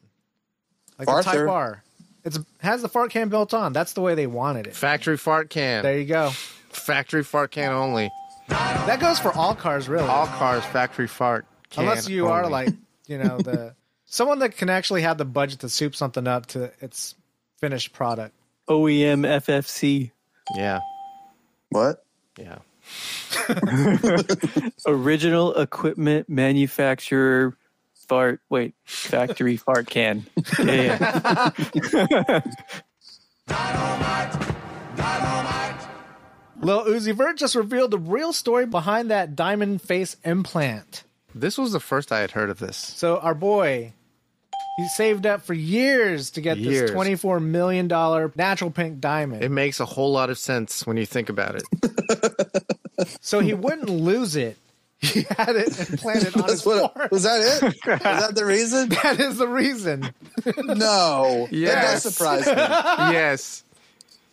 Like the Arthur. Type R. It has the fart can built on. That's the way they wanted it. Factory fart can. There you go. Factory fart can only. That goes for all cars, really. All cars, factory fart can Unless you are only. like, you know, someone that can actually have the budget to soup something up to its finished product. OEM FFC, Yeah, What? yeah. original equipment manufacturer factory fart can. Yeah. Lil Uzi Vert just revealed the real story behind that diamond face implant. This was the first I had heard of this. So our boy, he saved up for years to get Years. this $24 million natural pink diamond. It makes a whole lot of sense when you think about it. So he wouldn't lose it. He had it implanted on his forehead. Was that it? Was that the reason? That is the reason. No. Yes. That does surprise me. Yes.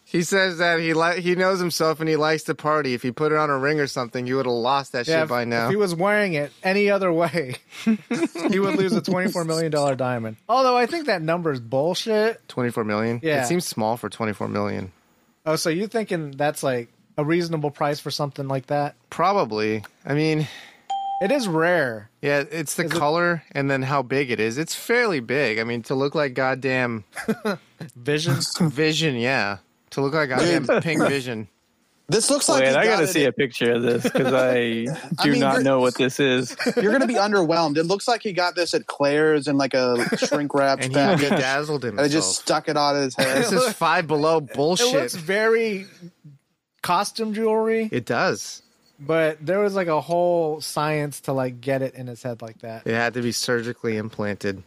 He says that he knows himself and he likes to party. If he put it on a ring or something, he would have lost that shit by now. If he was wearing it any other way, he would lose a $24 million diamond. Although I think that number is bullshit. 24 million? Yeah. It seems small for 24 million. Oh, so you thinking that's like a reasonable price for something like that? Probably. I mean, It is rare. yeah, it's the color and then how big it is. It's fairly big. I mean, to look like goddamn Vision. Vision, yeah. To look like goddamn pink Vision. This looks like Wait, he I got gotta it see a picture of this because I do mean, not you're- know what this is. You're going to be underwhelmed. It looks like he got this at Claire's in like a shrink wrapped And he package. bedazzled And himself. it just stuck it on his head. This is Five Below It bullshit. looks very costume jewelry, It does. but there was like a whole science to like get it in his head like that. It had to be surgically implanted.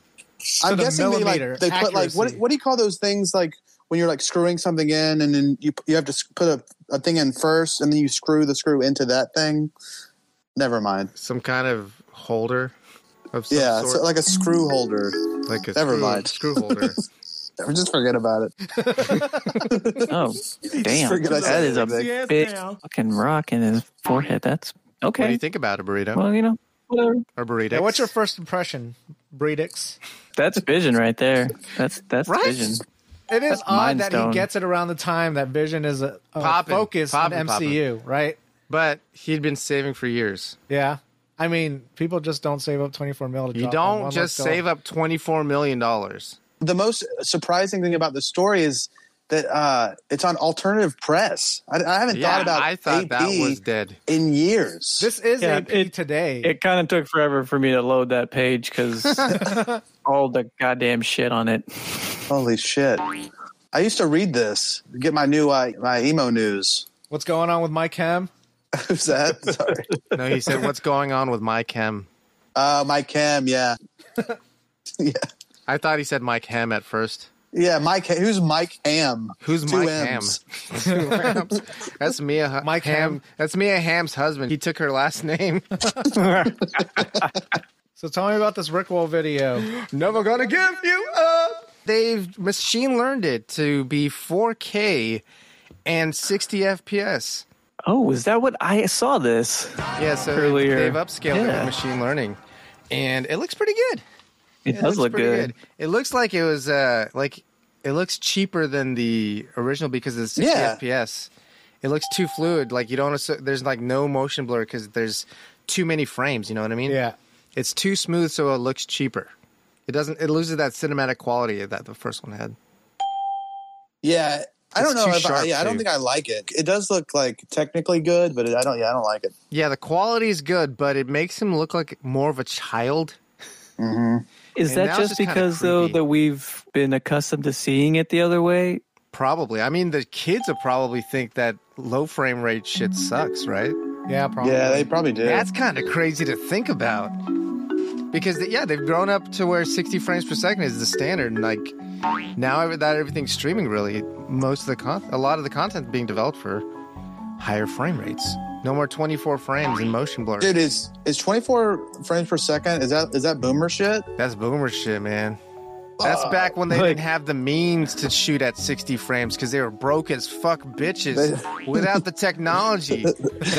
I'm the guessing millimeter they put like accuracy. what do you call those things like when you're like screwing something in and then you have to put a thing in first and then you screw the screw into that thing. Never mind. Some kind of holder of some Yeah, sort. so like a screw holder. Like a Never mind. screw holder. Just forget about it. Oh, damn. forget I That said is a everything. big Down. fucking rock in his forehead. That's What do you okay. think about a burrito? Well, you know, whatever. Or burrito? Yeah, what's your first impression, Breedix? That's Vision right there. That's Right? Vision. It is That's odd Mind that Stone. he gets it around the time that Vision is a Poppin', focus poppin', in MCU, right? But he'd been saving for years. Yeah. I mean, people just don't save up 24 mil to You drop don't just save up $24 million. The most surprising thing about the story is that it's on alternative press. I haven't thought about I thought AP that was dead in years. This is AP today. It kind of took forever for me to load that page because all the goddamn shit on it. Holy shit. I used to read this, get my new my emo news. What's going on with my chem? Who's that? Sorry. No, he said, what's going on with my chem? My chem, yeah. Yeah. I thought he said Mike Ham at first. Yeah, Mike. Who's Mike Ham? Who's Two Mike M's. Ham? That's Mia. Mike Ham. That's Mia Ham's husband. He took her last name. So tell me about this Rickroll video. Never gonna give you up. They've machine learned it to be 4K and 60 FPS. Oh, is that what I saw this? Yeah, so earlier. they've upscaled it with machine learning, and it looks pretty good. It does look pretty good. It looks like it was it looks cheaper than the original because of the 60 FPS. It looks too fluid. Like you don't. There's like no motion blur because there's too many frames. You know what I mean? Yeah. It's too smooth, so it looks cheaper. It doesn't. It loses that cinematic quality that the first one had. Yeah, I don't know. I don't think I like it. It does look like technically good, but I don't like it. Yeah, the quality is good, but it makes him look like more of a child. Mm-hmm. Is And that now it's just kinda because, though, creepy. that we've been accustomed to seeing it the other way? Probably. I mean, the kids will probably think that low frame rate shit sucks, right? Yeah, probably. Yeah, they probably do. That's kind of crazy to think about. Because, they've grown up to where 60 frames per second is the standard. And, like, now that everything's streaming, really, a lot of the content being developed for higher frame rates. No more 24 frames in motion blur. Dude, is 24 frames per second? Is that boomer shit? That's boomer shit, man. That's back when they didn't have the means to shoot at 60 frames because they were broke as fuck bitches without the technology.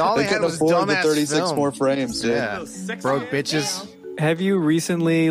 All they had couldn't was afford dumbass the 36 film. more frames, dude. Yeah, broke bitches. Have you recently,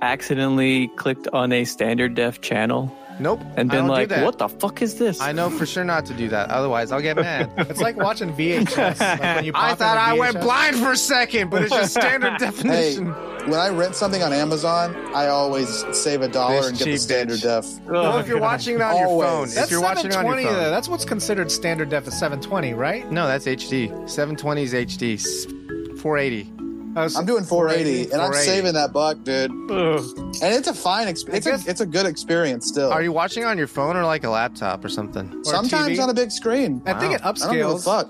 accidentally clicked on a standard def channel? Nope. And I been don't like, do that. what the fuck is this? I know for sure not to do that. Otherwise, I'll get mad. It's like watching VHS. Like when you pop I in thought a I VHS. went blind for a second, but it's just standard Hey, definition. when I rent something on Amazon, I always save $1 This and get the cheap standard bitch. def. Well, if you're watching it on your Always. phone, That's if you're watching it on your 720 phone, though. That's what's considered standard def is 720, right? no, that's HD. 720 is HD. 480. I'm doing 480, and I'm 480. saving that buck, dude. And it's a fine experience. It's a good experience still. Are you watching on your phone or like a laptop or something? Or Sometimes TV? on a big screen. I think it I don't give a upscales. fuck.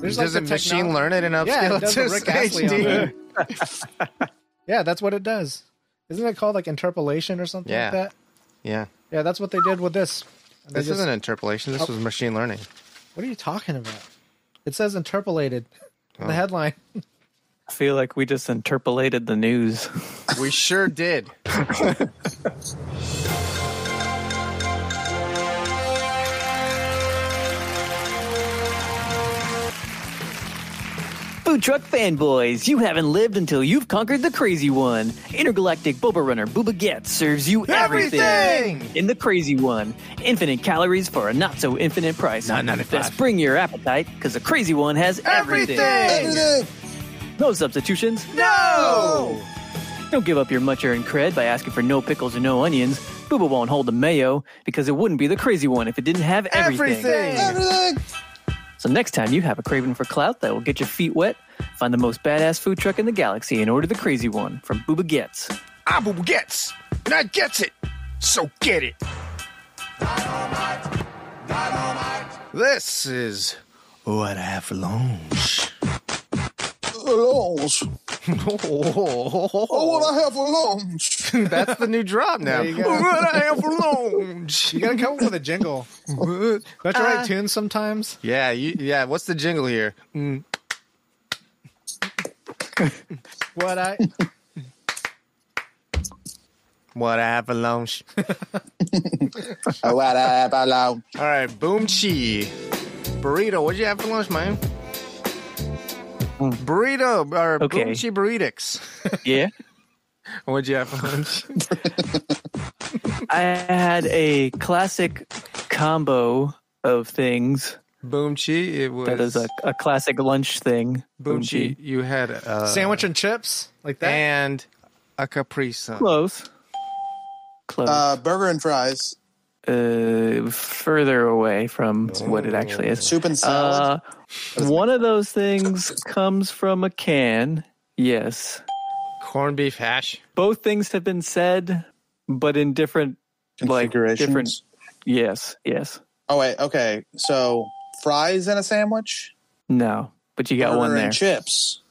There's Does like it the machine technology- learn it and upscale Yeah, it it does to the Rick Astley on HD? there. Yeah, that's what it does. Isn't it called like interpolation or something Yeah. like that? Yeah. Yeah, that's what they did with this. And they This just- isn't interpolation. This was machine learning. What are you talking about? It says interpolated in the headline. I feel like we just interpolated the news. We sure did. Food truck fanboys, you haven't lived until you've conquered the crazy one. Intergalactic Boba Runner Booba Gets serves you everything in the crazy one. Infinite calories for a not so infinite price. Just bring your appetite, because the crazy one has everything. Everything. No substitutions. No! Don't give up your much-earned cred by asking for no pickles or no onions. Booba won't hold the mayo, because it wouldn't be the crazy one if it didn't have everything. Everything. So next time you have a craving for clout that will get your feet wet, find the most badass food truck in the galaxy and order the crazy one from Booba Gets. I Booba Gets, and I gets it, so get it. This is what I have for lunch. Lunch. Oh, what I have for lunch. That's the new drop now. There you go. What I have for lunch. You gotta come up with a jingle. Don't you write tunes sometimes? Yeah, yeah. What's the jingle here? What I What for lunch? Oh, what I have for lunch. All right, Boom Chi. Burrito, what'd you have for lunch, man? Burrito, or Okay. Boom Chi Burritics. Yeah? What'd you have for lunch? I had a classic combo of things. Boom Chi, it was... That is a classic lunch thing. Boom Chi, you had... sandwich and chips like that. And a Capri Sun. Close. Burger and fries. further away from what it actually is. Soup and salad? One of those things comes from a can. Yes. Corned beef hash. Both things have been said, but in different configurations. Yes. Oh wait, okay. So fries in a sandwich? No, but you got Burger one there. and chips.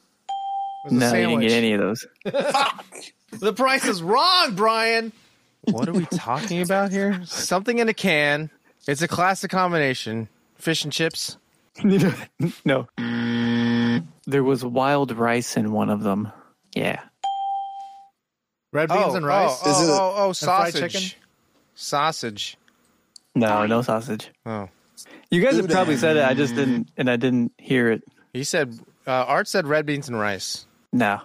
No, you didn't get any of those. The price is wrong, Brian. What are we talking about here? Something in a can. It's a classic combination. Fish and chips. No. There was wild rice in one of them. Yeah. Red beans and rice. Oh, fried sausage. chicken? Sausage. No sausage. Oh. You guys have probably said it. I just didn't, and I didn't hear it. He said, Art said red beans and rice. No.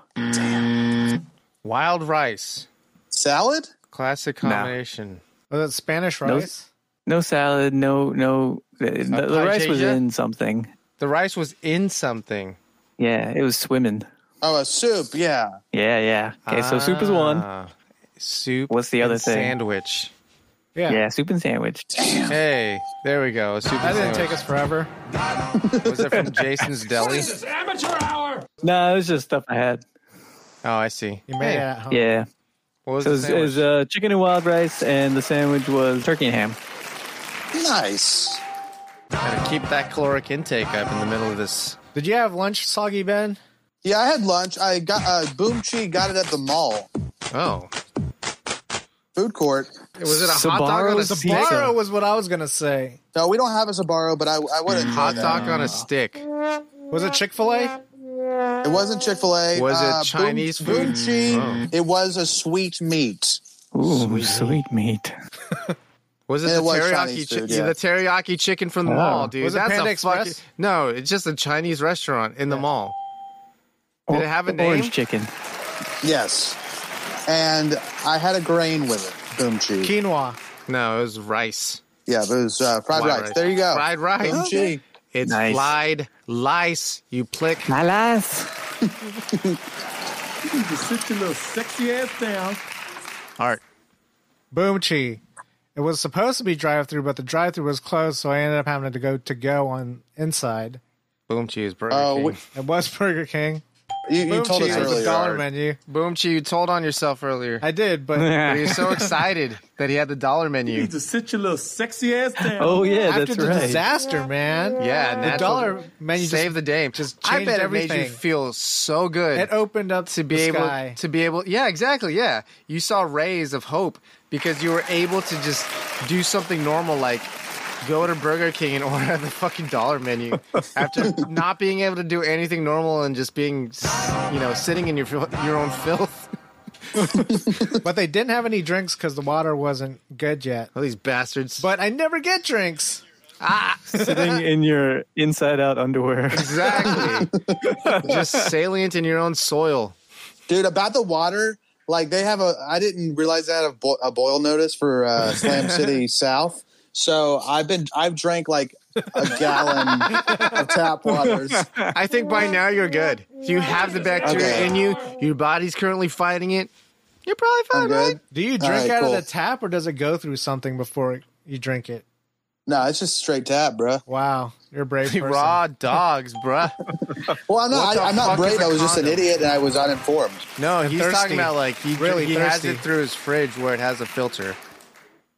Wild rice. Salad? Classic combination. Was it Spanish rice? No salad. No. The rice was in something. The rice was in something. Yeah, it was swimming. Oh, a soup, yeah. Yeah. Okay, so soup is one. Soup. What's the other thing? Sandwich. Yeah, soup and sandwich. Hey, there we go. Soup That and didn't sandwich. take us forever. Was it from Jason's Deli? No, it was just stuff I had. Oh, I see. You made it at home. Yeah. What was So the it sandwich? was chicken and wild rice, and the sandwich was turkey and ham. Nice. Gotta keep that caloric intake up in the middle of this. Did you have lunch, Soggy Ben? Yeah, I had lunch. I got Boom Chi got it at the mall. Oh. Food court. Was it a hot dog on a Sbarro's stick? pizza. Sabaro was what I was going to say. No, we don't have a Sbarro, but I would enjoy Hot that. dog on a stick. Was it Chick-fil-A? It wasn't Chick-fil-A. Was it Chinese Boom food? Chi, Oh. it was a sweet meat. Ooh, sweet meat. Was it And the it was teriyaki Chinese food, yeah. the teriyaki chicken from the mall, dude? Was it That's Panda a Express? fucking no. It's just a Chinese restaurant in the mall. Did it have a name? Orange chicken. Yes. And I had a grain with it. Boom Chi. Quinoa. No, it was rice. Yeah, it was fried White rice. There you go. Fried rice. Boom Chi. It's Nice. fried lice. You plick. Malas. You need to sit your little sexy ass down. Art. Boom Chi. It was supposed to be drive-through, but the drive-through was closed, so I ended up having to go on inside. Boom cheese burger. Oh, King. It was Burger King. You Boom told Chi us was earlier. a dollar Art. menu. Boom cheese. You told on yourself earlier. I did, but You're so excited that he had the dollar You menu. need to sit your little sexy ass down. Oh, yeah, after that's the right. disaster, man. Yeah, the natural- dollar menu Save the day. just I changed bet it made you everything. feel so good. It opened up to be the able sky. to be able yeah exactly yeah you saw rays of hope because you were able to just do something normal like go to Burger King and order the fucking dollar menu after not being able to do anything normal and just being sitting in your own filth. But they didn't have any drinks because the water wasn't good yet. All these bastards. But I never get drinks. Sitting in your inside-out underwear. Exactly. Just salient in your own soil. Dude, about the water, like they have I didn't realize they had a boil notice for Slam City South. So I've drank like a gallon of tap waters. I think by now you're good. If you have the bacteria Okay. in you, your body's currently fighting it, you're probably fine, I'm good. right? Do you All drink right, out cool. of the tap or does it go through something before you drink it? No, it's just straight tap, bro. Wow, you're a brave person. Raw dogs, bruh. Well, I'm What the not fuck is brave. a I was just an condom? idiot and I was uninformed. No, he's thirsty. talking about like he Really has thirsty. it through his fridge where it has a filter.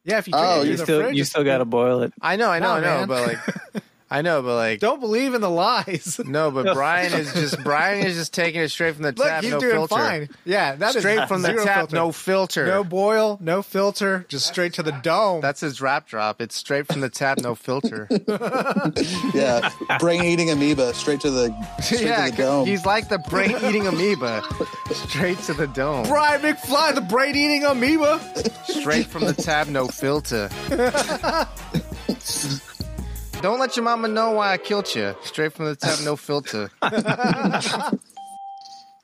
Yeah, if you drink Oh, it You in the still, fridge, you it's- still got to boil it. I know, No, man. but like don't believe in the lies. no, but Brian is just taking it straight from the Look, tap, he's no doing filter. fine. Yeah, that is Straight from the zero tap, filter. no filter. No boil, no filter, just straight to the dome. That's his rap drop. It's straight from the tap, no filter. Yeah, brain eating amoeba straight to the to the dome. he's like the brain eating amoeba, straight to the dome. Brian McFly, the brain eating amoeba. Straight from the tab, no filter. Don't let your mama know why I killed you. Straight from the tab, no filter. All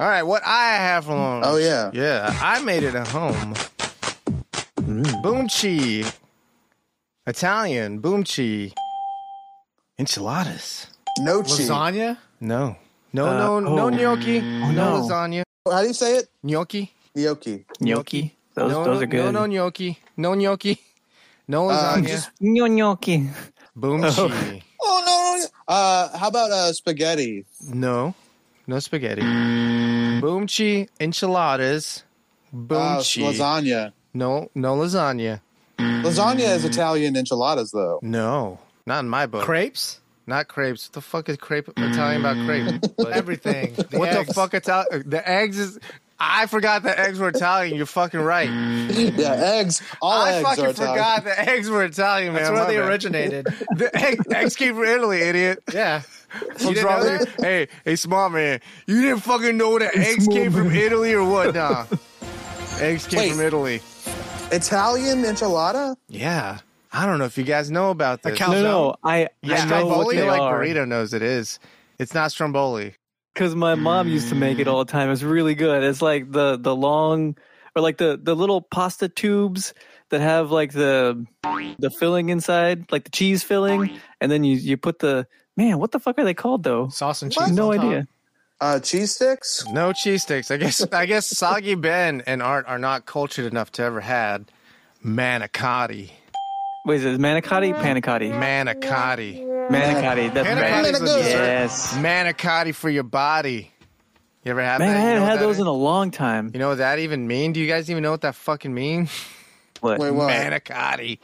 right, what I have for lunch. Oh, yeah. Yeah, I made it at home. Boomchi. Italian, boomchi. Enchiladas. No cheese. Lasagna? No. No gnocchi. No no. lasagna. How do you say it? Gnocchi. Gnocchi. Gnocchi. Those are good. No gnocchi. No gnocchi. No lasagna. Gnocchi. Boomchi. Oh, no. How about spaghetti? No spaghetti. Boomchi enchiladas. Boomchi. Lasagna. No lasagna. Lasagna is Italian enchiladas, though. No, not in my book. Crepes? Not crepes. What the fuck is Italian about crepe? Everything. What the fuck the eggs is... I forgot the eggs were Italian. You're fucking right. Yeah, eggs. All eggs are Italian. I fucking forgot the eggs were Italian, man. That's where they originated. The eggs came from Italy, idiot. Yeah. You didn't know that? Hey, smart man. You didn't fucking know that eggs came from Italy or what? Nah. Eggs came from Italy. Italian enchilada? Yeah. I don't know if you guys know about this. No. I know what they like are. Burrito knows it is. It's not Stromboli. Because my mom used to make it all the time. It's really good. It's like the long, or like the little pasta tubes that have like the filling inside, like the cheese filling, and then you put the, man, what the fuck are they called though? Sauce and cheese. No idea. Cheese sticks? No cheese sticks. I guess Soggy Ben and Art are not cultured enough to ever had manicotti. Wait, is it manicotti? Panicotti. Manicotti. Manicotti. That's right. Yes. Manicotti for your body. You ever had that? Man, I haven't had those is? in a long time. You know what that even mean? Do you guys even know what that fucking means? What? Wait, what? Manicotti.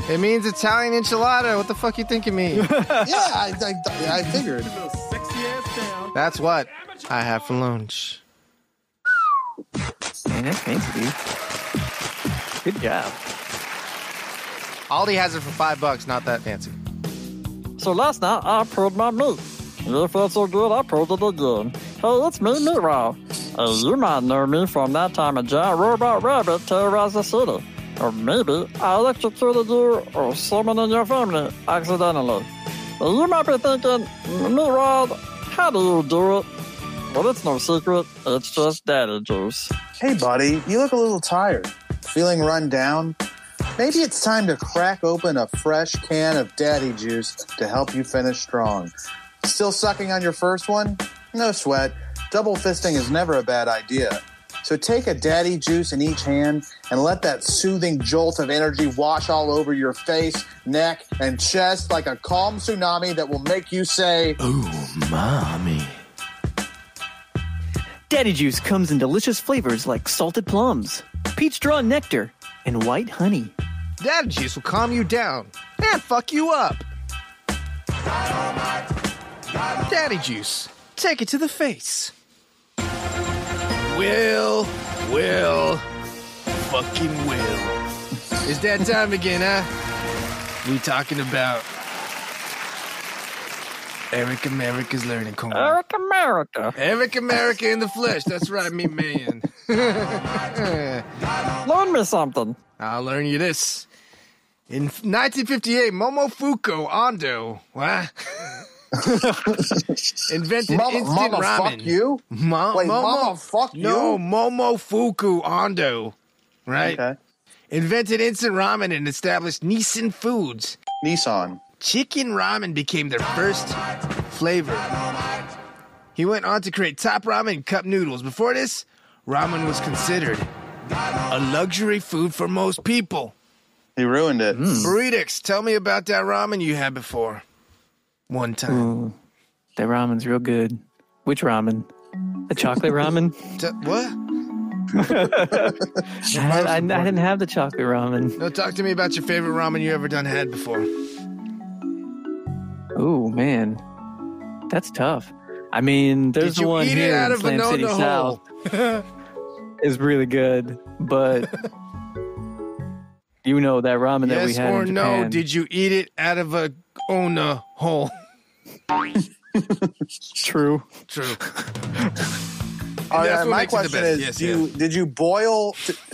It means Italian enchilada. What the fuck you think it means? Yeah, I figured. That's what I have for lunch. Man, that's fancy, dude. Good job. Aldi has it for $5, not that fancy. So last night I pulled my meat. It felt so good I pulled it again. Hey, it's me, Meat Raw. You might know me from that time a giant robot rabbit terrorized the city. Or maybe I electrocuted you or someone in your family accidentally. You might be thinking, Meat Rod, how do you do it? Well, it's no secret. It's just daddy juice. Hey, buddy, you look a little tired. Feeling run down? Maybe it's time to crack open a fresh can of daddy juice to help you finish strong. Still sucking on your first one? No sweat. Double fisting is never a bad idea. So take a daddy juice in each hand and let that soothing jolt of energy wash all over your face, neck, and chest like a calm tsunami that will make you say, "Ooh, mommy." Daddy juice comes in delicious flavors like salted plums, peach straw nectar, and white honey. Daddy juice will calm you down and fuck you up. Daddy juice. Take it to the face. Will. Fucking Will. It's that time again, huh? We talking about Eric America's Learning Corner. Eric America. Eric America in the flesh. That's right, me man. Learn me something. I'll learn you this. In 1958, Momofuku Ando, what? Invented instant Mama, ramen. fuck you? Wait, Mama, fuck you? No, Momofuku Ando, right? Okay. Invented instant ramen and established Nissan Foods. Nissan. Chicken ramen became their first flavor. He went on to create Top Ramen and Cup Noodles. Before this, ramen was considered a luxury food for most people. He ruined it. Burrito, tell me about that ramen you had before. One time. Ooh, that ramen's real good. Which ramen? The chocolate ramen? What? I didn't have the chocolate ramen. No, talk to me about your favorite ramen you ever had before. Oh, man. That's tough. I mean, there's the one here in Slam City South. Is really good, but you know that ramen that we had in Japan. Yes or no, did you eat it out of a Onahole? True. My question is, did you boil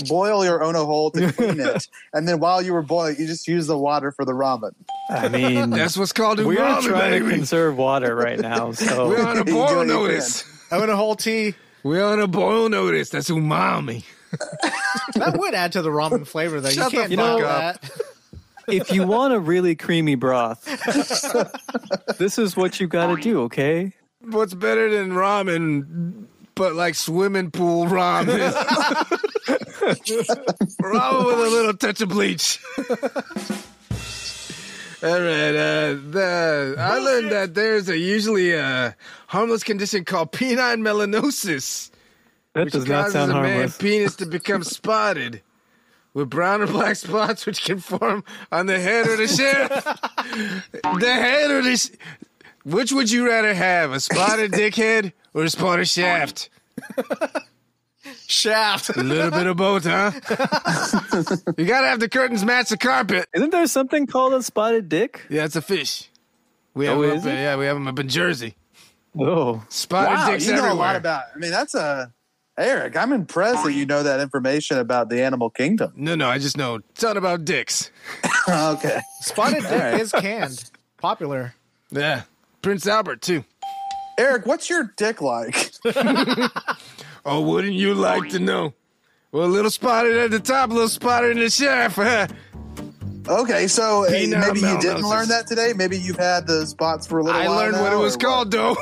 your Onahole to clean it, and then while you were boiling, you just use the water for the ramen? I mean, that's what's called we're umami, trying baby. to conserve water right now, so we're on a boil notice. Onahole tea. We're on a boil notice. That's umami. That would add to the ramen flavor, though. You can't knock that. If you want a really creamy broth, this is what you got to do, okay? What's better than ramen, but like swimming pool ramen? Ramen with a little touch of bleach. All right. I learned that there's usually a harmless condition called penile melanosis. That does not sound a harmless. man's penis to become spotted with brown or black spots, which can form on the head or the shaft. The head or the... Which would you rather have, a spotted dickhead or a spotted shaft? Shaft. A little bit of both, huh? You gotta have the curtains match the carpet. Isn't there something called a spotted dick? Yeah, it's a fish. We have is them it? Yeah, we have them up in Jersey. Oh. Spotted dicks you know everywhere. a lot about. I mean, that's Eric. I'm impressed that you know that information about the animal kingdom. No, I just know a ton about dicks. Okay. Spotted dick is canned. Popular. Yeah. Prince Albert, too. Eric, what's your dick like? Oh, wouldn't you like to know? Well, a little spotted at the top, a little spotted in the shaft. Okay, so Penile maybe you didn't melanosis. learn that today. Maybe you've had the spots for a little I while learned now, what it was or called, though.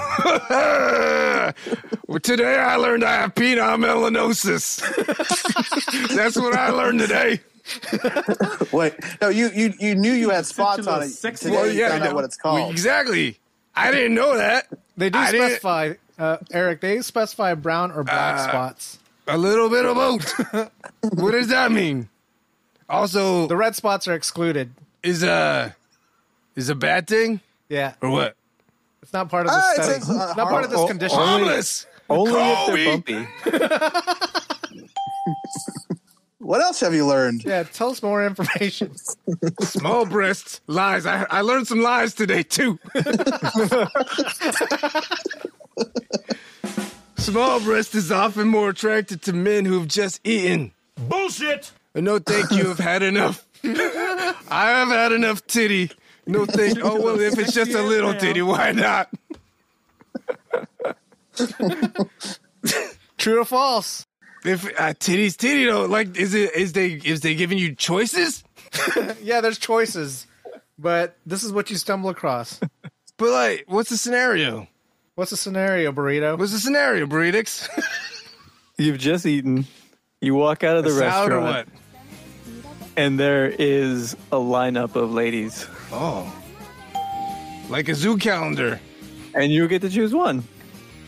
Well, today I learned I have penile melanosis. That's what I learned today. Wait, no, you knew you had spots on it. Sexy. Today Well, you yeah, found I out know. what it's called. Exactly. I didn't know that. They do I didn't- specify, Eric, they specify brown or black spots. A little bit of both. What does that mean? Also, The red spots are excluded. is a bad thing Yeah. or what? It's not part of the it study. says, It's not part of this oh, condition. Harmless. Only Kobe. if they're bumpy. What else have you learned? Yeah, tell us more information. Small breasts, lies. I learned some lies today too. Small breast is often more attracted to men who've just eaten. Bullshit. No, thank you. I've had enough. I have had enough titty. No, thank. Oh well, if it's just a little titty, why not? True or false? If titty's titty though, like is they giving you choices? Yeah, there's choices. But this is what you stumble across. But like, what's the scenario? What's the scenario, Burrito? What's the scenario, Burritix? You've just eaten. You walk out of the Salad or restaurant, what? and there is a lineup of ladies, Oh, like a zoo calendar. and you get to choose one.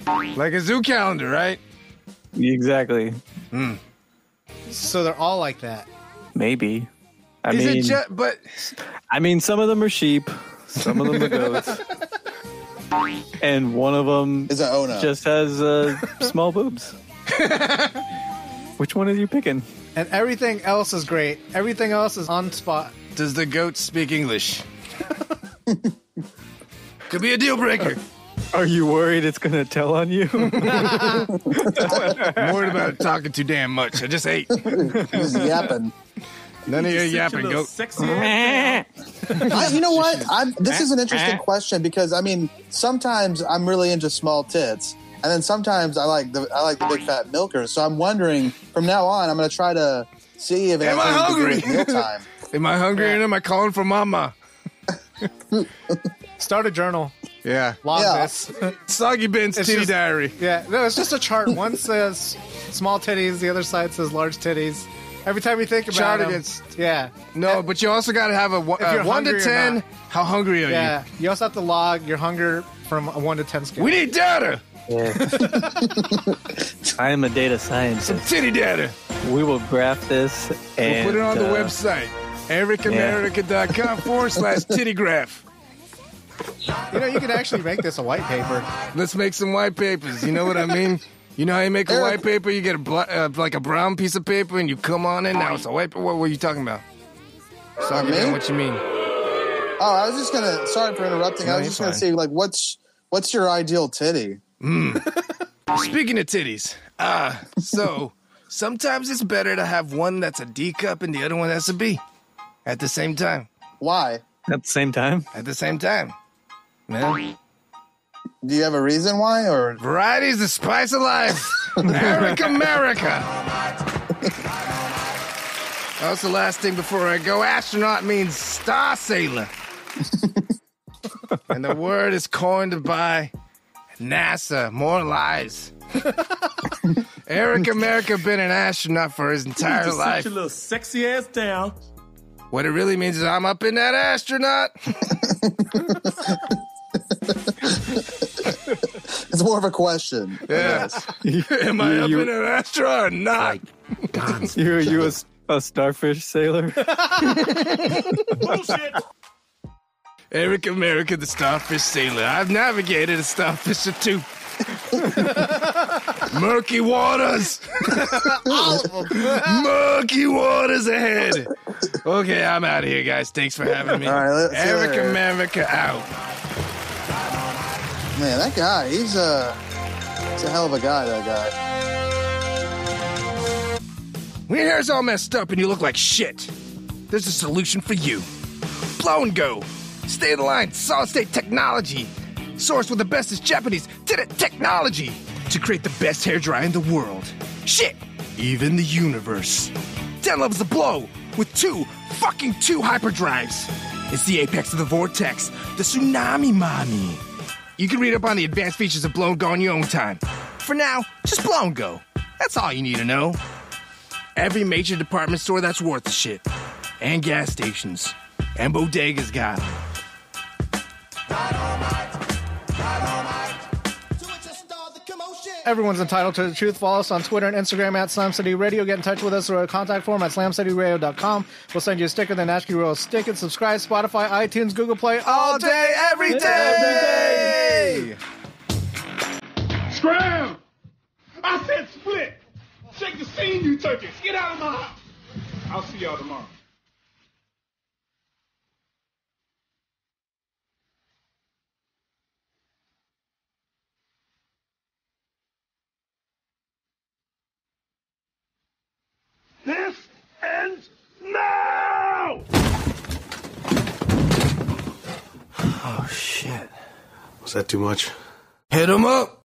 Like a zoo calendar, right? Exactly. So they're all like that. Maybe. I Is mean, it just, but I mean, some of them are sheep, some of them are goats, and one of them Is it Ona? just has small boobs. Which one are you picking? And everything else is great. Everything else is on spot. does the goat speak English? Could be a deal breaker. Are you worried it's going to tell on you? I'm worried about it talking too damn much. I just ate. He's yapping. None of your yapping, Little goat. sexy ass. You know what? This is an interesting question because I mean, sometimes I'm really into small tits, and then sometimes I like the big fat milkers. So I'm wondering, from now on, I'm going to try to see if it Am has I anything to do hungry? with mealtime. Am I hungry and am I calling for mama? Start a journal. Yeah. Log Yeah. this. Soggy Ben's It's titty just- diary. Yeah, no, it's just a chart. One says small titties, the other side says large titties. Every time you think about Chart them, against- yeah, No, but you also got to have a you're 1 to hungry or 10. not. How hungry are yeah. You also have to log your hunger from a 1 to 10 you? scale. We need data. I am a data scientist. Titty data. We will graph this and We'll put it on the website. ericamerica.com/titty graph. You know, you can actually make this a white paper. Let's make some white papers. You know what I mean? You know how you make a white paper? You get like a brown piece of paper and you come on in. Now it's a white paper. What were you talking about? Sorry, Me? man, what you mean? Oh, I was just gonna. Sorry for interrupting. No, I was you're just gonna fine. say, like, what's your ideal titty? Speaking of titties, so sometimes it's better to have one that's a D cup and the other one that's a B at the same time. Why? at the same time. At the same time. Man. Do you have a reason why, or Variety is the spice of life. Eric America. That's the last thing before I go. Astronaut means star sailor. And the word is coined by NASA. More lies. Eric America been an astronaut for his entire Just life. sit your little sexy ass down. What it really means is I'm up in that astronaut. It's more of a question. Yeah. Am I up in an astronaut or not? You a starfish sailor? Bullshit. Eric America, the starfish sailor. I've navigated a starfish or two. Murky waters. All of them. Murky waters ahead. Okay, I'm out of here, guys. Thanks for having me. All right, let's see you Eric later. America out. Man, that guy, he's a hell of a guy, that guy. When your hair's all messed up and you look like shit, there's a solution for you. Blow and Go. Stay in the line, solid state technology. Sourced with the bestest Japanese technology to create the best hairdryer in the world. Shit, even the universe. 10 levels of blow with two hyperdrives. It's the apex of the vortex, the tsunami mommy. You can read up on the advanced features of Blow and Go on your own time. For now, just Blow and Go. That's all you need to know. Every major department store that's worth a shit. And gas stations. And bodegas got them. Everyone's entitled to the truth. Follow us on Twitter and Instagram at Slam City Radio. Get in touch with us through our contact form at slamcityradio.com. We'll send you a sticker, then ask you to stick it. Subscribe, Spotify, iTunes, Google Play, all day, every day. Scram! I said split! Shake the scene, you turkeys! Get out of my house! I'll see y'all tomorrow. This ends now! Oh, shit. Was that too much? Hit 'em up!